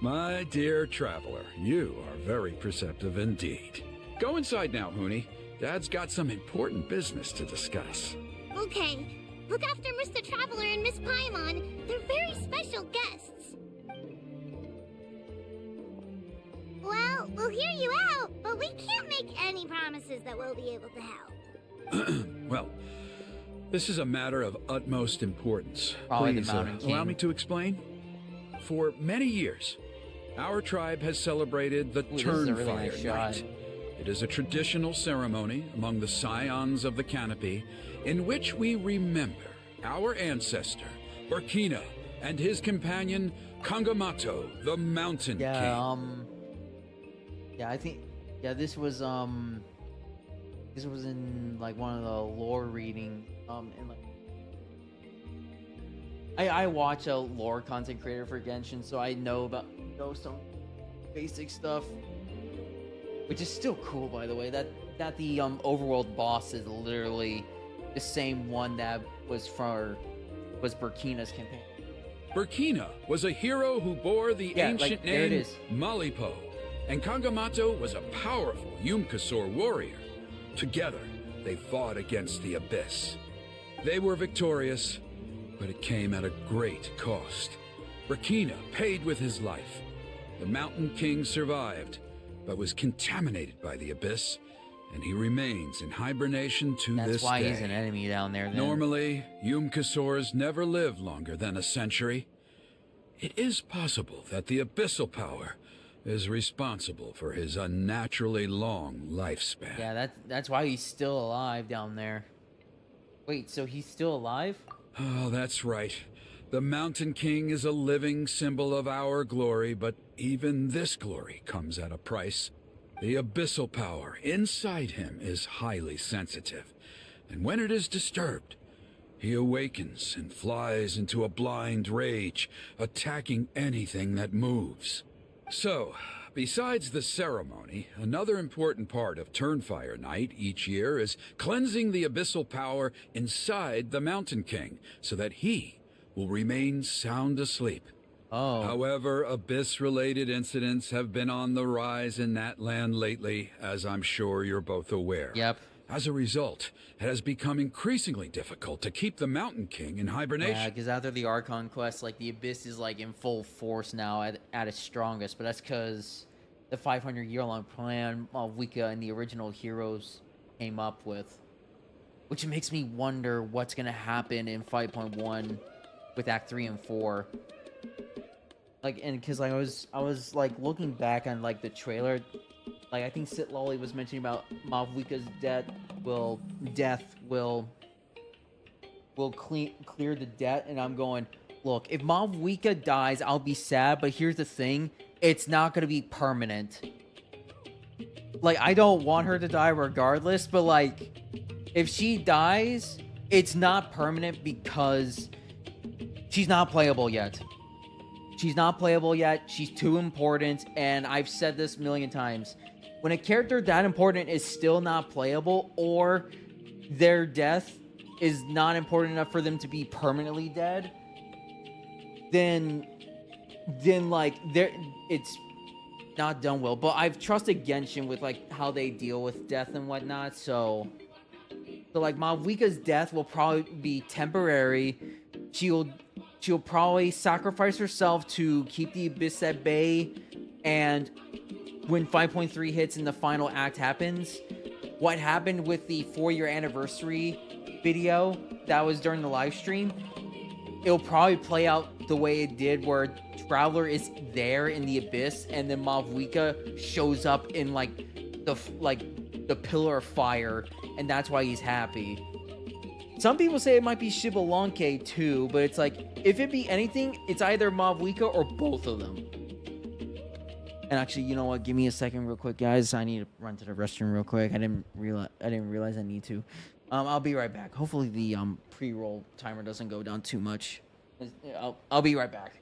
My dear traveler, you are very perceptive indeed. Go inside now, Huni. Dad's got some important business to discuss. Okay, look after Mr. Traveler and Miss Paimon. They're very special guests. Well, we'll hear you out, but we can't make any promises that we'll be able to help. Well, this is a matter of utmost importance. Probably the Please Mountain King. allow me to explain. For many years, our tribe has celebrated the Ooh, this is a really Turnfire nice shot. Night. It is a traditional ceremony among the Scions of the Canopy in which we remember our ancestor, Burkina, and his companion, Kangamato, the Mountain King. Yeah, I think... Yeah, this was in, like, one of the lore readings, in, like... I watch a lore content creator for Genshin, so I know some basic stuff. Which is still cool, by the way, that the overworld boss is literally the same one that was Burkina's campaign. Burkina was a hero who bore the ancient there it name is. Malipo, and Kangamato was a powerful Yumkasor warrior. Together, they fought against the Abyss. They were victorious, but it came at a great cost. Burkina paid with his life. The Mountain King survived, but was contaminated by the Abyss, and he remains in hibernation to this day. That's why he's an enemy down there, then. Normally, Yumkasors never live longer than a century. It is possible that the Abyssal Power is responsible for his unnaturally long lifespan. Yeah, that's why he's still alive down there. Wait, so he's still alive? Oh, that's right. The Mountain King is a living symbol of our glory, but even this glory comes at a price. The abyssal power inside him is highly sensitive, and when it is disturbed, he awakens and flies into a blind rage, attacking anything that moves. So, besides the ceremony, another important part of Turnfire Night each year is cleansing the abyssal power inside the Mountain King, so that he will remain sound asleep. Oh. However, Abyss-related incidents have been on the rise in that land lately, as I'm sure you're both aware. Yep. As a result, it has become increasingly difficult to keep the Mountain King in hibernation. Yeah, because after the Archon quest, like, the Abyss is, like, in full force now at its strongest, but that's because the 500-year-long plan Wika and the original heroes came up with. Which makes me wonder what's going to happen in 5.1 with Act 3 and 4. Like, and because like, I was like looking back on like the trailer, like I think Sit Lolly was mentioning about Mavwika's death will will clear the debt, and I'm going, look, if Malvika dies, I'll be sad, but here's the thing, it's not gonna be permanent. Like, I don't want her to die regardless, but like, if she dies, it's not permanent because she's not playable yet. She's not playable yet. She's too important, and I've said this a million times. When a character that important is still not playable, or their death is not important enough for them to be permanently dead, then like it's not done well. But I've trusted Genshin with like how they deal with death and whatnot, so like Malvika's death will probably be temporary. She'll probably sacrifice herself to keep the Abyss at bay, and when 5.3 hits and the final act happens, what happened with the 4-year anniversary video that was during the live stream, it'll probably play out the way it did, where Traveler is there in the Abyss, and then Malvika shows up in like the pillar of fire, and that's why he's happy. Some people say it might be Shibalanke too, but it's like, if it be anything, it's either Malvika or both of them. And actually, you know what? Give me a second real quick, guys. I need to run to the restroom real quick. I didn't realize I need to. I'll be right back. Hopefully the pre-roll timer doesn't go down too much. I'll be right back.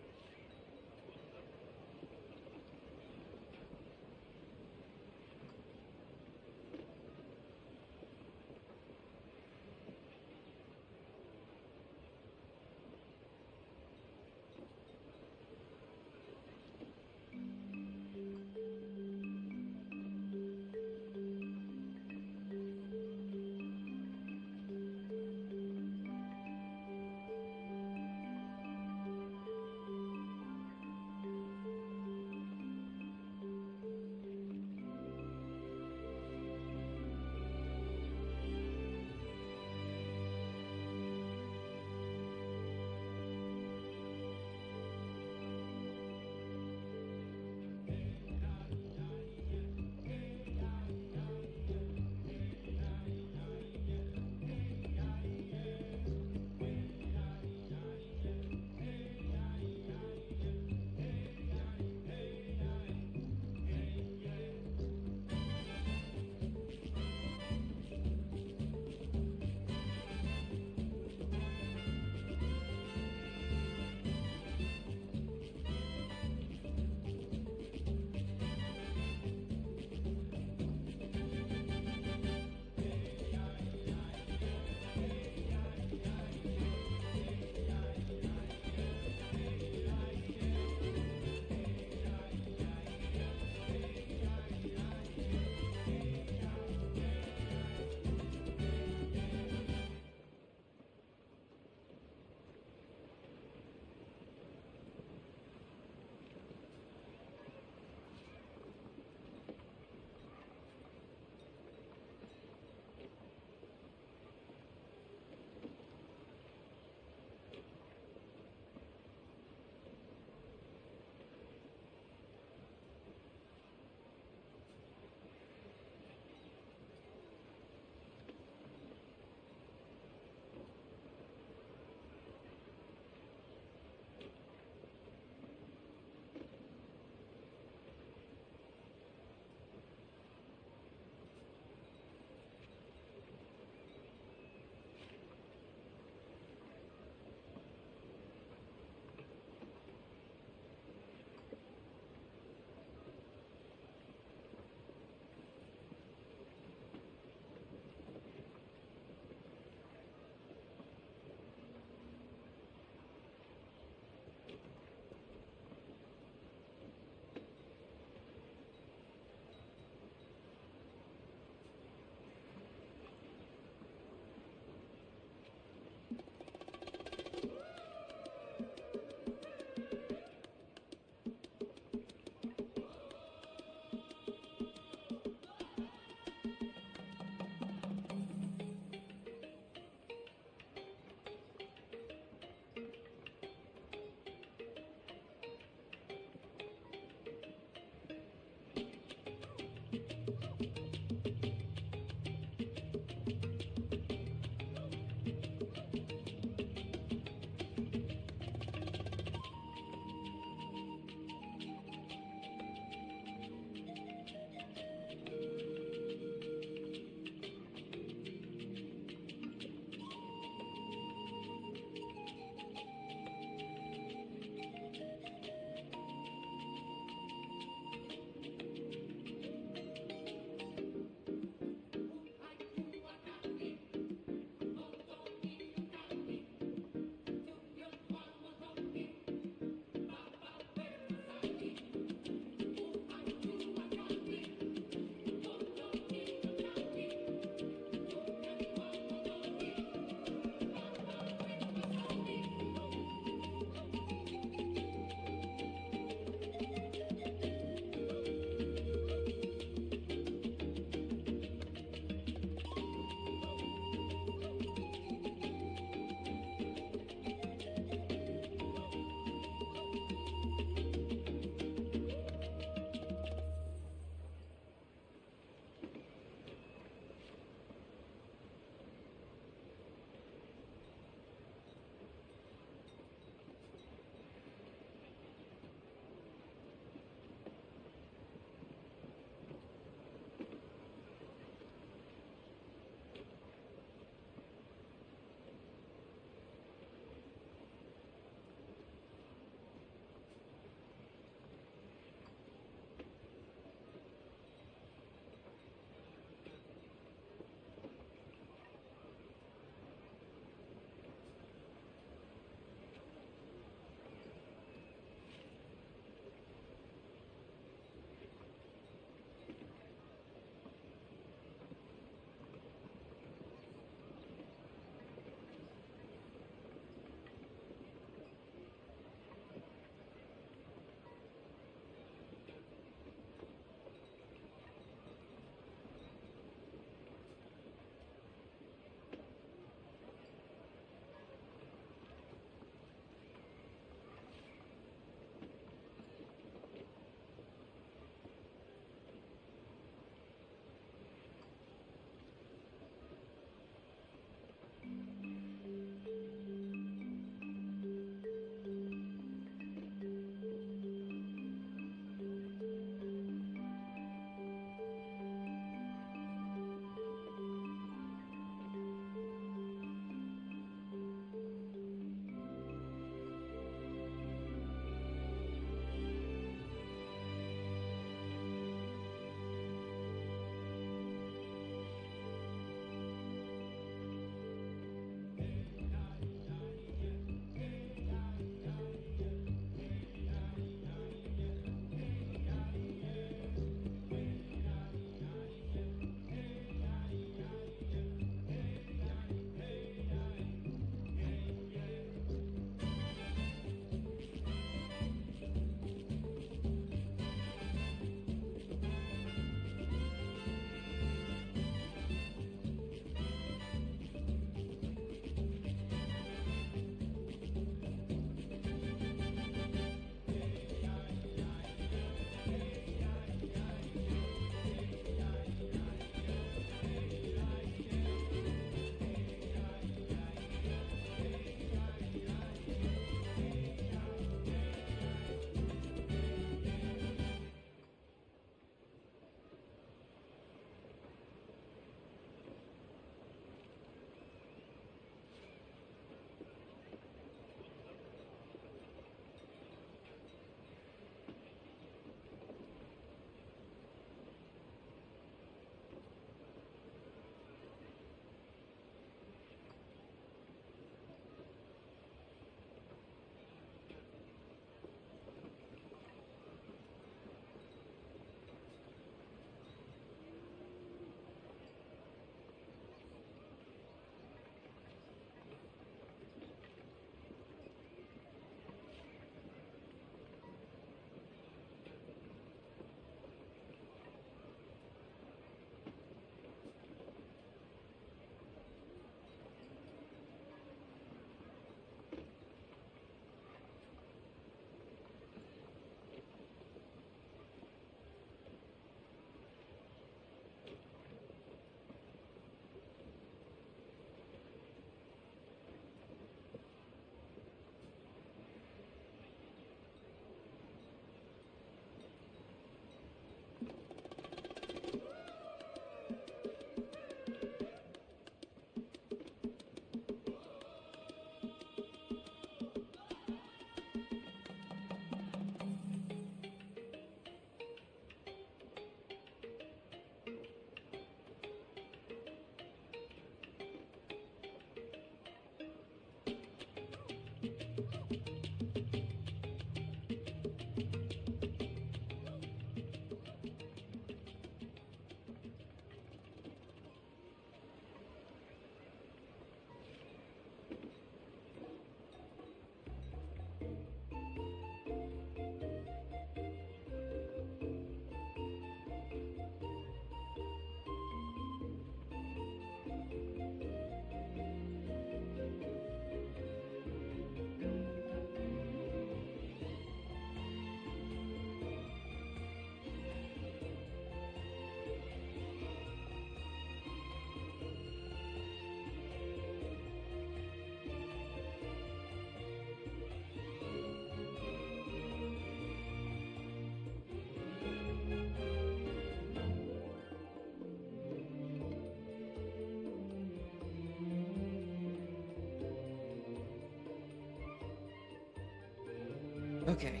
Okay.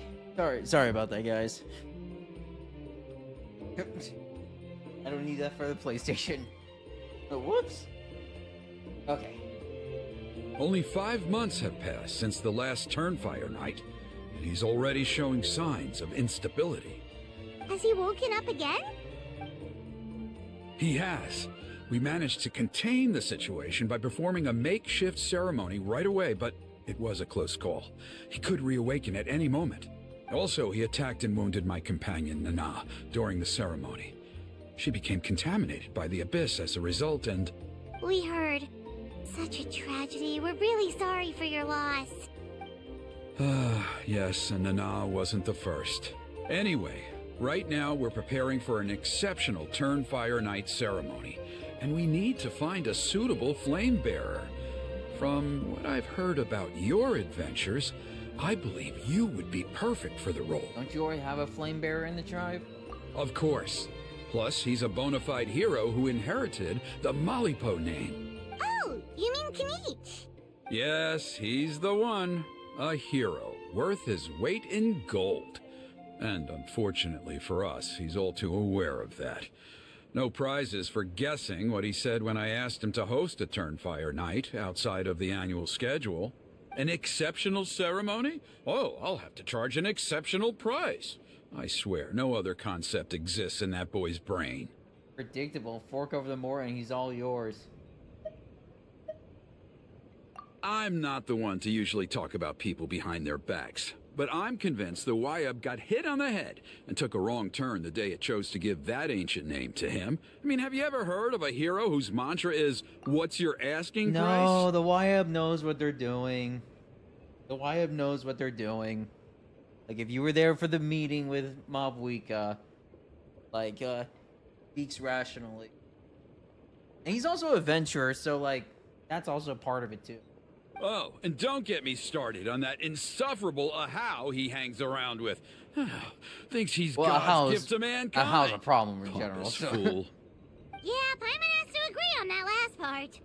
Sorry about that, guys. I don't need that for the PlayStation. Oh, whoops. Okay. Only 5 months have passed since the last Turnfire night, and he's already showing signs of instability. Has he woken up again? He has. We managed to contain the situation by performing a makeshift ceremony right away, but it was a close call. He could reawaken at any moment. Also, he attacked and wounded my companion, Nana, during the ceremony. She became contaminated by the Abyss as a result, and... We heard. Such a tragedy. We're really sorry for your loss. Yes, and Nana wasn't the first. Anyway, right now we're preparing for an exceptional Turnfire Night ceremony, and we need to find a suitable flame bearer. From what I've heard about your adventures, I believe you would be perfect for the role. Don't you already have a flame bearer in the tribe? Of course. Plus, he's a bona fide hero who inherited the Malipo name. Oh, you mean Kinich? Yes, he's the one. A hero, worth his weight in gold. And unfortunately for us, he's all too aware of that. No prizes for guessing what he said when I asked him to host a Turnfire night outside of the annual schedule. An exceptional ceremony? Oh, I'll have to charge an exceptional price. I swear, no other concept exists in that boy's brain. Predictable. Fork over the moor and he's all yours. I'm not the one to usually talk about people behind their backs, but I'm convinced the Wyab got hit on the head and took a wrong turn the day it chose to give that ancient name to him. I mean, have you ever heard of a hero whose mantra is, "What's your asking price?" No, the Wyab knows what they're doing. The Wyab knows what they're doing. Like, if you were there for the meeting with Mobweeka, like, speaks rationally. And he's also a adventurer, so, like, that's also part of it, too. Oh, and don't get me started on that insufferable Ahau he hangs around with. Thinks he's God's gift to mankind. Ahau's a problem in general. Pompous So. fool. Yeah, Paimon has to agree on that last part.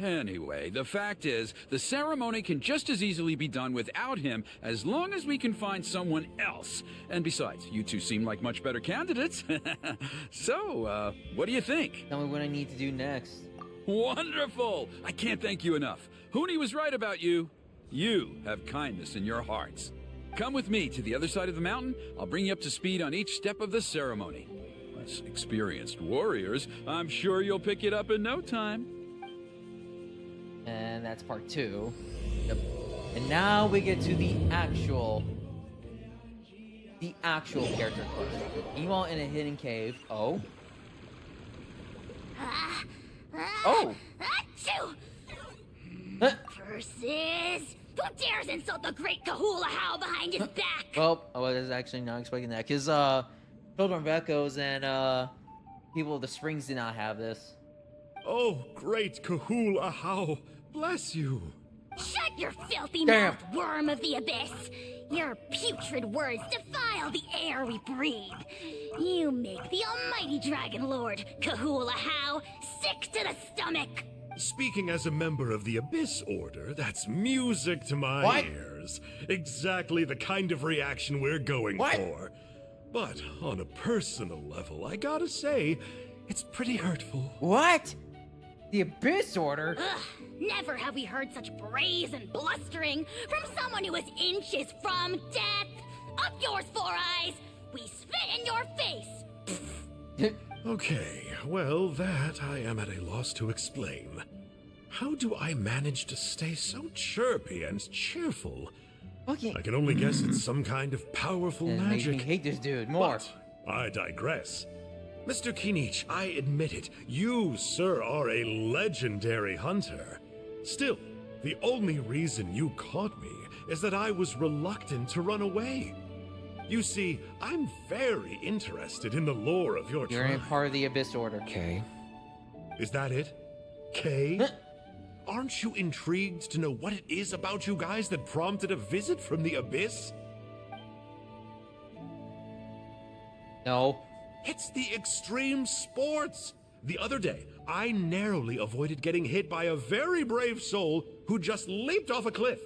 Anyway, the fact is, the ceremony can just as easily be done without him as long as we can find someone else. And besides, you two seem like much better candidates. So, what do you think? Tell me what I need to do next. Wonderful! I can't thank you enough. Huni was right about you. You have kindness in your hearts. Come with me to the other side of the mountain. I'll bring you up to speed on each step of the ceremony. As experienced warriors, I'm sure you'll pick it up in no time. And that's part 2. Yep. And now we get to the actual character quest. Meanwhile, in a hidden cave. Oh. Oh. Achoo! Huh. Versus... Who dares insult the great Kahula How behind his back? Well, I was actually not expecting that, because Children of Echoes and People of the Springs did not have this. Oh, great Kahul Ahau, bless you. Shut your filthy mouth, worm of the abyss! Your putrid words defile the air we breathe. You make the almighty Dragon Lord, Kahula How, sick to the stomach. Speaking as a member of the Abyss Order, that's music to my ears. Exactly the kind of reaction we're going for. But on a personal level, I gotta say, it's pretty hurtful. What? The Abyss Order? Ugh, never have we heard such brazen blustering from someone who is inches from death. Up yours, Four Eyes! We spit in your face! Okay, well, that I am at a loss to explain. How do I manage to stay so chirpy and cheerful? Okay. I can only guess it's some kind of powerful magic. Makes me hate this dude more. But I digress. Mr. Kinich, I admit it, you, sir, are a legendary hunter. Still, the only reason you caught me is that I was reluctant to run away. You see, I'm very interested in the lore of your You're tribe. in part of the Abyss Order. Okay. Is that it? K? Aren't you intrigued to know what it is about you guys that prompted a visit from the Abyss? No. It's the extreme sports! The other day, I narrowly avoided getting hit by a very brave soul who just leaped off a cliff.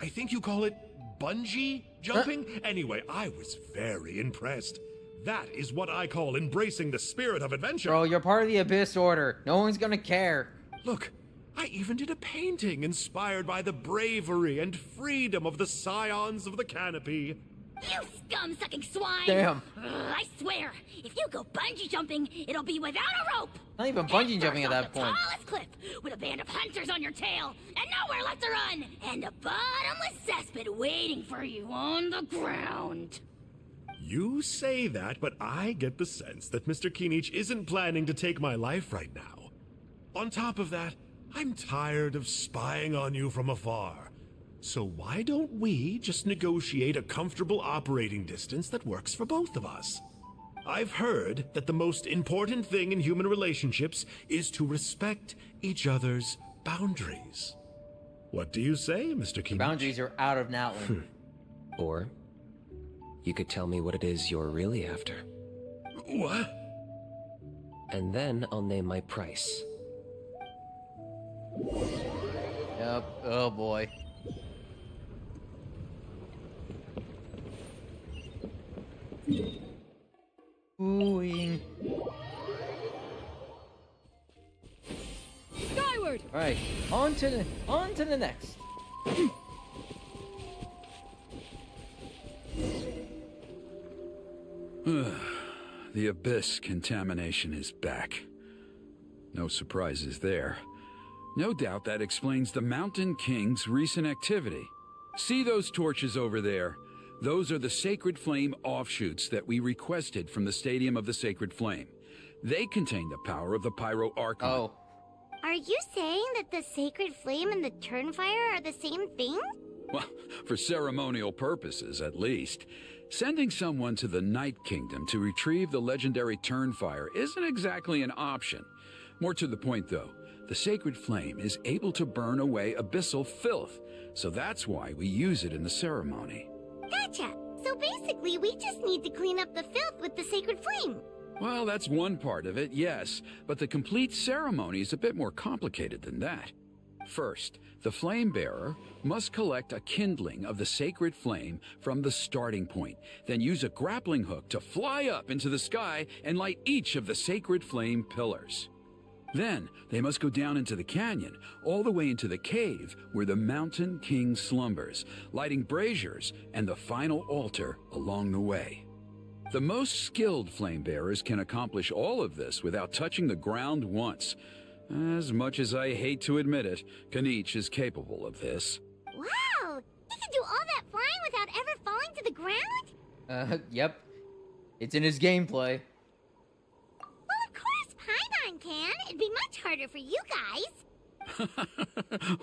I think you call it bungee jumping? Anyway, I was very impressed. That is what I call embracing the spirit of adventure. Bro, you're part of the Abyss Order. No one's gonna care. Look, I even did a painting inspired by the bravery and freedom of the scions of the canopy. You scum-sucking swine! Damn. I swear, if you go bungee jumping, it'll be without a rope! Not even bungee jumping at that The point. tallest cliff, with a band of hunters on your tail, and nowhere left to run! And a bottomless cesspit waiting for you on the ground! You say that, but I get the sense that Mr. Kinich isn't planning to take my life right now. On top of that, I'm tired of spying on you from afar. So why don't we just negotiate a comfortable operating distance that works for both of us? I've heard that the most important thing in human relationships is to respect each other's boundaries. What do you say, Mr. Kinich? Boundaries are out of Natlan. Or you could tell me what it is you're really after. What? And then I'll name my price. Yep. Oh boy. Ooh-ing. Skyward! Alright, on to the next. The Abyss contamination is back. No surprises there. No doubt that explains the Mountain King's recent activity. See those torches over there? Those are the Sacred Flame offshoots that we requested from the Stadium of the Sacred Flame. They contain the power of the Pyro Archon. Oh. Are you saying that the Sacred Flame and the Turnfire are the same thing? Well, for ceremonial purposes, at least. Sending someone to the Night Kingdom to retrieve the legendary Turnfire isn't exactly an option. More to the point, though, the Sacred Flame is able to burn away abyssal filth, so that's why we use it in the ceremony. Gotcha. So basically, we just need to clean up the filth with the Sacred Flame. Well, that's one part of it, yes, but the complete ceremony is a bit more complicated than that. First, the flame bearer must collect a kindling of the sacred flame from the starting point, then use a grappling hook to fly up into the sky and light each of the sacred flame pillars. Then, they must go down into the canyon, all the way into the cave where the Mountain King slumbers, lighting braziers and the final altar along the way. The most skilled flame bearers can accomplish all of this without touching the ground once. As much as I hate to admit it, Kinich is capable of this. Wow! He can do all that flying without ever falling to the ground? Yep. It's in his gameplay. Well, of course Paimon can. It'd be much harder for you guys.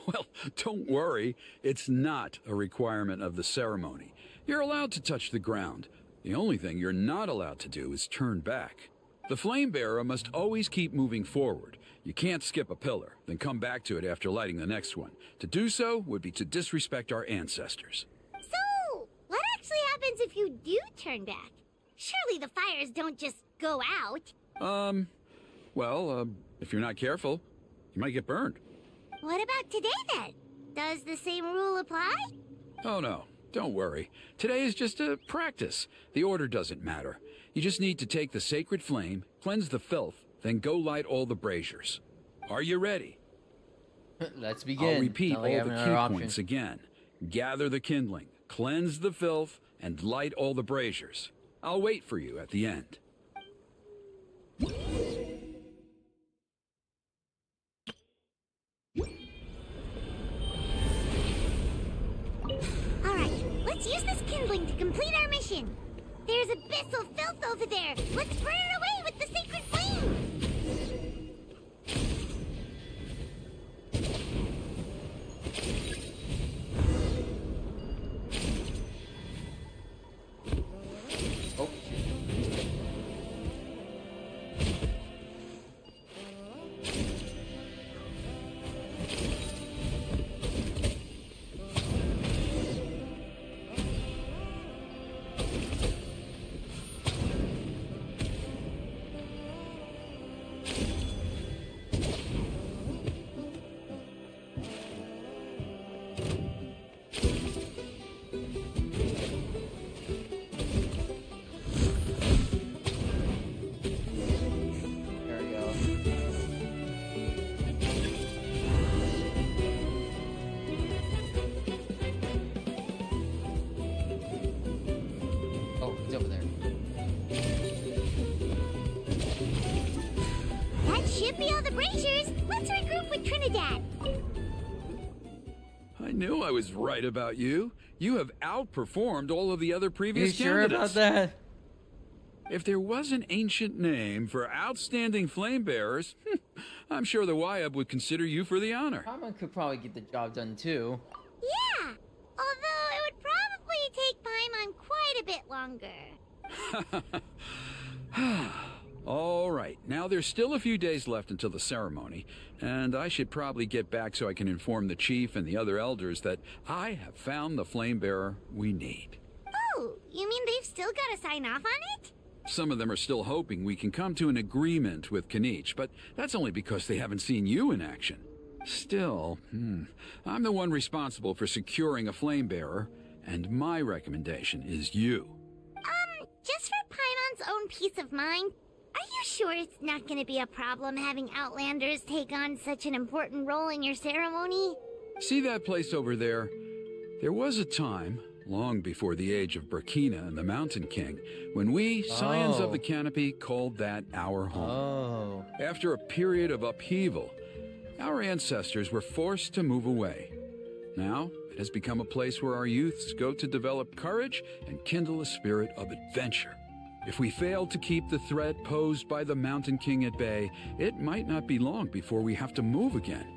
Well, don't worry. It's not a requirement of the ceremony. You're allowed to touch the ground. The only thing you're not allowed to do is turn back. The flame bearer must always keep moving forward. You can't skip a pillar, then come back to it after lighting the next one. To do so would be to disrespect our ancestors. So, what actually happens if you do turn back? Surely the fires don't just go out. If you're not careful, you might get burned. What about today then? Does the same rule apply? Oh no, don't worry. Today is just a practice. The order doesn't matter. You just need to take the sacred flame, cleanse the filth, then go light all the braziers. Are you ready? Let's begin. I'll repeat Not like I all have the another key option. points again. Gather the kindling, cleanse the filth, and light all the braziers. I'll wait for you at the end. Alright, let's use this kindling to complete our mission. There's abyssal filth over there. Let's burn it away with the sacred flame. Oh. Chippy all the braziers, let's regroup with Trinidad. I knew I was right about you. You have outperformed all of the other You previous sure about candidates. that? If there was an ancient name for outstanding flame bearers, I'm sure the Wyab would consider you for the honor. Paimon could probably get the job done too. Yeah, although it would probably take Paimon quite a bit longer. All right, now there's still a few days left until the ceremony, and I should probably get back so I can inform the chief and the other elders that I have found the flame bearer we need. Oh, you mean they've still got to sign off on it? Some of them are still hoping we can come to an agreement with Kanich, but that's only because they haven't seen you in action. Still, I'm the one responsible for securing a flame bearer, and my recommendation is you. Just for Paimon's own peace of mind, are you sure it's not going to be a problem having Outlanders take on such an important role in your ceremony? See that place over there? There was a time, long before the age of Burkina and the Mountain King, when we, Scions of the Canopy, called that our home. After a period of upheaval, our ancestors were forced to move away. Now, it has become a place where our youths go to develop courage and kindle a spirit of adventure. If we fail to keep the threat posed by the Mountain King at bay, it might not be long before we have to move again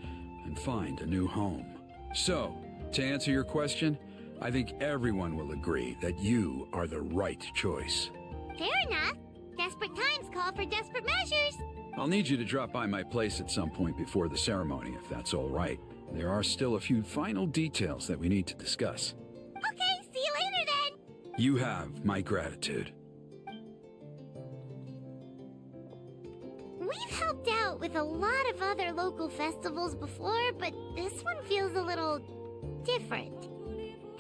and find a new home. So, to answer your question, I think everyone will agree that you are the right choice. Fair enough. Desperate times call for desperate measures. I'll need you to drop by my place at some point before the ceremony, if that's all right. There are still a few final details that we need to discuss. Okay, see you later then. You have my gratitude. We've helped out with a lot of other local festivals before, but this one feels a little different.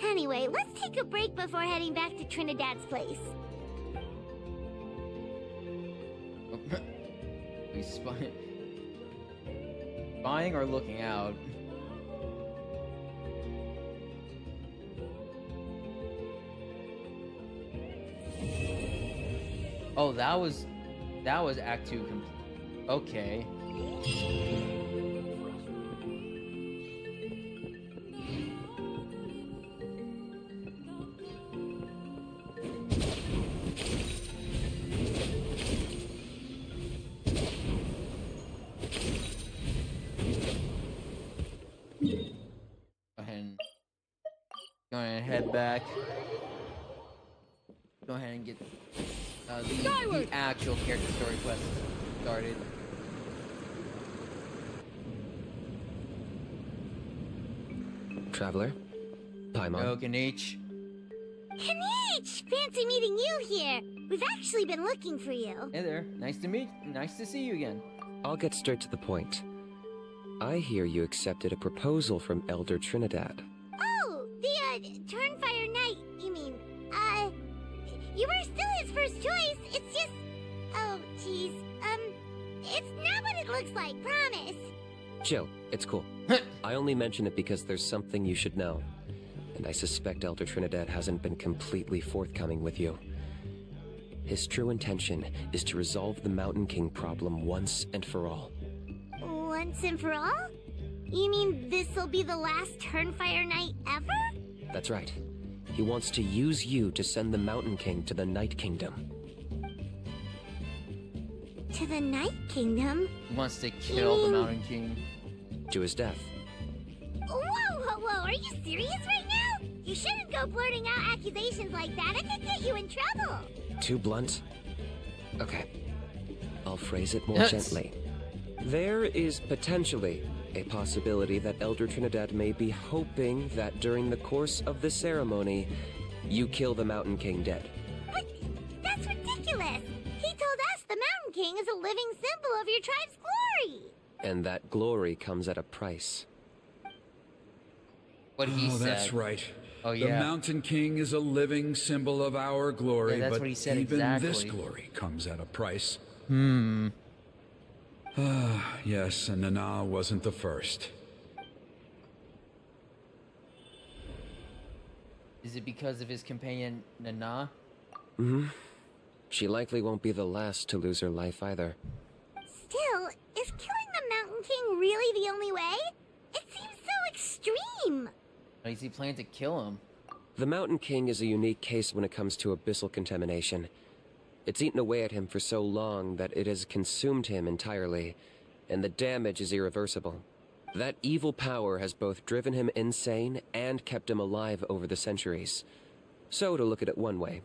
Anyway, let's take a break before heading back to Trinidad's place. We spying or looking out? Oh, that was Act 2 complete. Okay. Go ahead and head back. Go ahead and get the actual character story quest started. Traveler? Paimon? Yo, Kanich. Kanich! Fancy meeting you here. We've actually been looking for you. Hey there. Nice to see you again. I'll get straight to the point. I hear you accepted a proposal from Elder Trinidad. Oh, the, Turnfire Knight, you mean. You were still his first choice. It's just... Oh, jeez. It's not what it looks like, promise. Chill, it's cool. I only mention it because there's something you should know. And I suspect Elder Trinidad hasn't been completely forthcoming with you. His true intention is to resolve the Mountain King problem once and for all. Once and for all? You mean this'll be the last Turnfire Knight ever? That's right. He wants to use you to send the Mountain King to the Night Kingdom. To the Night Kingdom? He wants to kill the Mountain King. To his death. Whoa, are you serious right now? You shouldn't go blurting out accusations like that. It could get you in trouble. Too blunt? Okay. I'll phrase it more gently. There is potentially a possibility that Elder Trinidad may be hoping that during the course of the ceremony, you kill the Mountain King dead. But that's ridiculous. He told us the Mountain King is a living symbol of your tribe's glory. And that glory comes at a price. What he said. That's right. Oh, yeah. The Mountain King is a living symbol of our glory, Yeah, that's but what he said even exactly. this glory comes at a price. Yes, and Nana wasn't the first. Is it because of his companion, Nana? She likely won't be the last to lose her life either. Still, if King really the only way? It seems so extreme. Is he planning to kill him? The Mountain King is a unique case when it comes to abyssal contamination. It's eaten away at him for so long that it has consumed him entirely, and the damage is irreversible. That evil power has both driven him insane and kept him alive over the centuries. So, to look at it one way,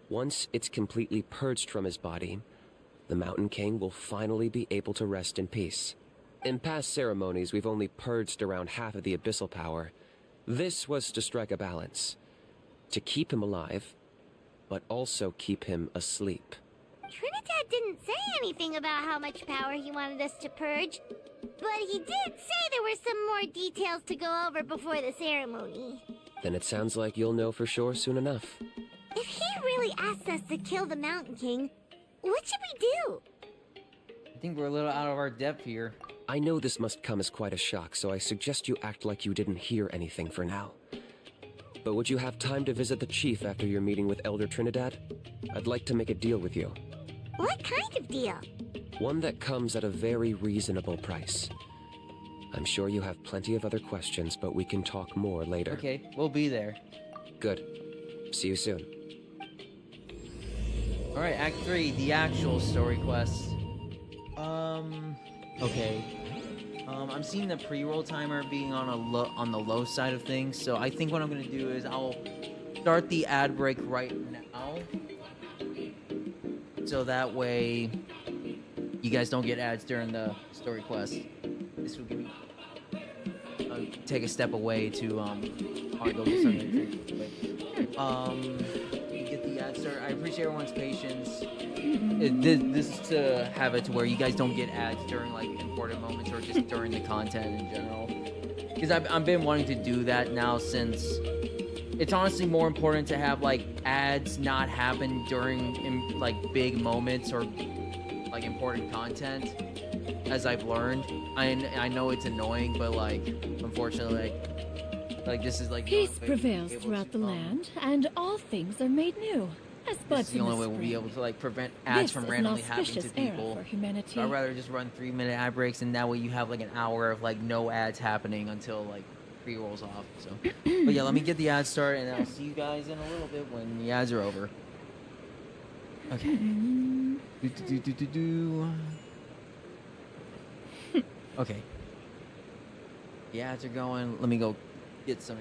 once it's completely purged from his body, the Mountain King will finally be able to rest in peace. In past ceremonies, we've only purged around half of the abyssal power. This was to strike a balance, to keep him alive, but also keep him asleep. Trinidad didn't say anything about how much power he wanted us to purge, but he did say there were some more details to go over before the ceremony. Then it sounds like you'll know for sure soon enough. If he really asked us to kill the Mountain King, what should we do? I think we're a little out of our depth here. I know this must come as quite a shock, so I suggest you act like you didn't hear anything for now. But would you have time to visit the chief after your meeting with Elder Trinidad? I'd like to make a deal with you. What kind of deal? One that comes at a very reasonable price. I'm sure you have plenty of other questions, but we can talk more later. Okay, we'll be there. Good. See you soon. Alright, Act 3, the actual story quest. Okay. I'm seeing the pre-roll timer being on the low side of things, so I think what I'm gonna do is I'll start the ad break right now, so that way you guys don't get ads during the story quest. This will give me take a step away to go get something. Get the ad start. I appreciate everyone's patience. This is to have it to where you guys don't get ads during like important moments or just during the content in general. Because I've been wanting to do that now since it's honestly more important to have like ads not happen during like big moments or like important content, as I've learned. I know it's annoying, but like unfortunately like this is like Peace prevails throughout the land, and all things are made new. As this buds is the in only the way we'll be spring. able to like prevent ads This from is an randomly happening to auspicious era people. for humanity. So I'd rather just run 3-minute ad breaks, and that way you have like an hour of like no ads happening until like pre-rolls off. So, but yeah, let me get the ad started, and I'll see you guys in a little bit when the ads are over. Okay. Okay. The ads are going. Let me go get some.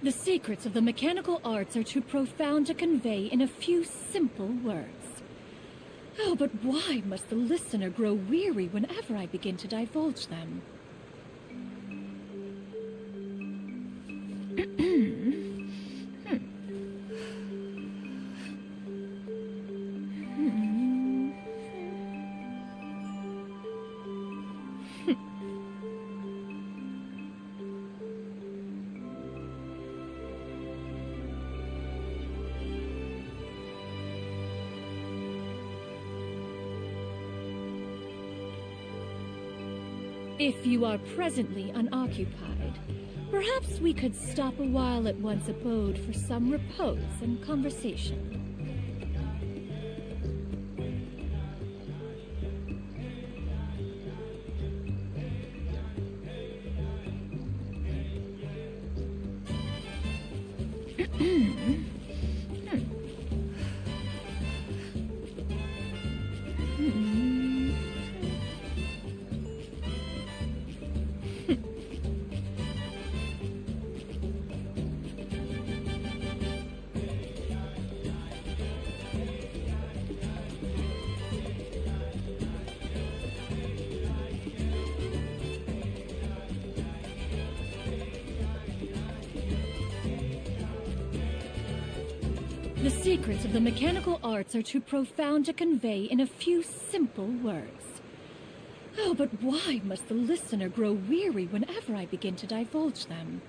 The secrets of the mechanical arts are too profound to convey in a few simple words. Oh, but why must the listener grow weary whenever I begin to divulge them? If you are presently unoccupied, perhaps we could stop a while at one's abode for some repose and conversation. The secrets of the mechanical arts are too profound to convey in a few simple words. Oh, but why must the listener grow weary whenever I begin to divulge them?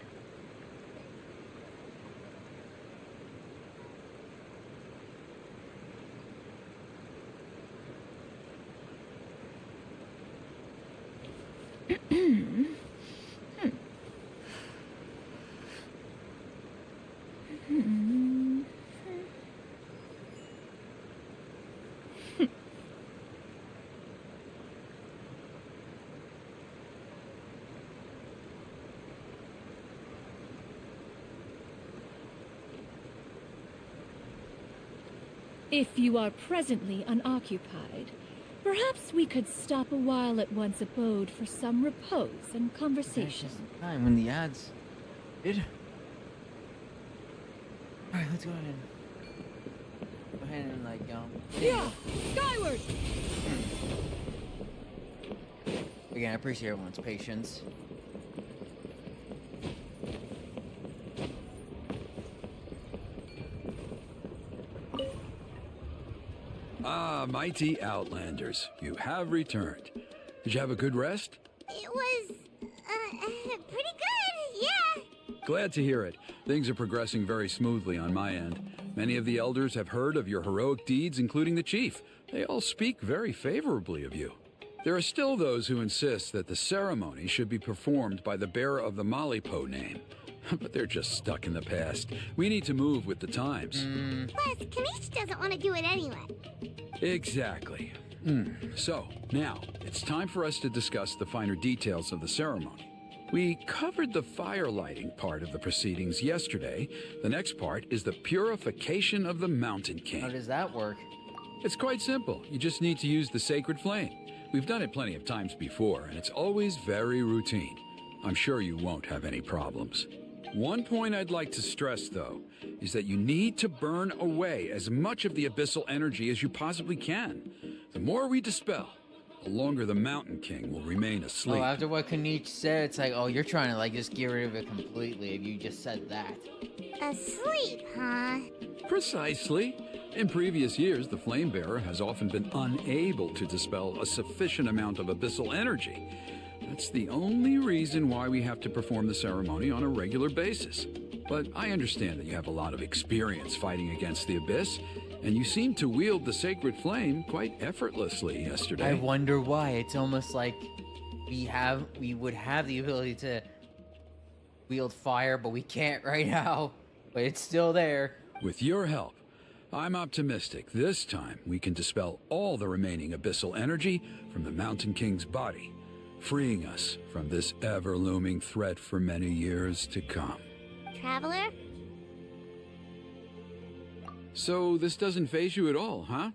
If you are presently unoccupied, perhaps we could stop a while at one's abode for some repose and conversation. Time when the ads did. All right, let's go ahead and like Yeah, skyward. Again, I appreciate everyone's patience. Ah, mighty Outlanders, you have returned. Did you have a good rest? It was, pretty good, yeah. Glad to hear it. Things are progressing very smoothly on my end. Many of the elders have heard of your heroic deeds, including the chief. They all speak very favorably of you. There are still those who insist that the ceremony should be performed by the bearer of the Malipo name. But they're just stuck in the past. We need to move with the times. Plus, Kanish doesn't want to do it anyway. Exactly. So, now, it's time for us to discuss the finer details of the ceremony. We covered the fire lighting part of the proceedings yesterday. The next part is the purification of the Mountain King. How does that work? It's quite simple. You just need to use the sacred flame. We've done it plenty of times before, and it's always very routine. I'm sure you won't have any problems. One point I'd like to stress, though, is that you need to burn away as much of the abyssal energy as you possibly can. The more we dispel, the longer the Mountain King will remain asleep. Oh, after what Kanish said, it's like, oh, you're trying to like just get rid of it completely if you just said that. Asleep, huh? Precisely. In previous years, the Flame Bearer has often been unable to dispel a sufficient amount of abyssal energy. That's the only reason why we have to perform the ceremony on a regular basis. But I understand that you have a lot of experience fighting against the Abyss, and you seem to wield the sacred flame quite effortlessly yesterday. I wonder why. It's almost like we would have the ability to wield fire, but we can't right now. But it's still there. With your help, I'm optimistic this time we can dispel all the remaining abyssal energy from the Mountain King's body, freeing us from this ever-looming threat for many years to come. Traveler? So this doesn't faze you at all, huh?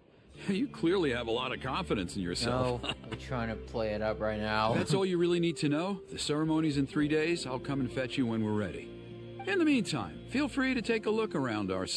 You clearly have a lot of confidence in yourself. No, I'm trying to play it up right now. That's all you really need to know? The ceremony's in 3 days. I'll come and fetch you when we're ready. In the meantime, feel free to take a look around our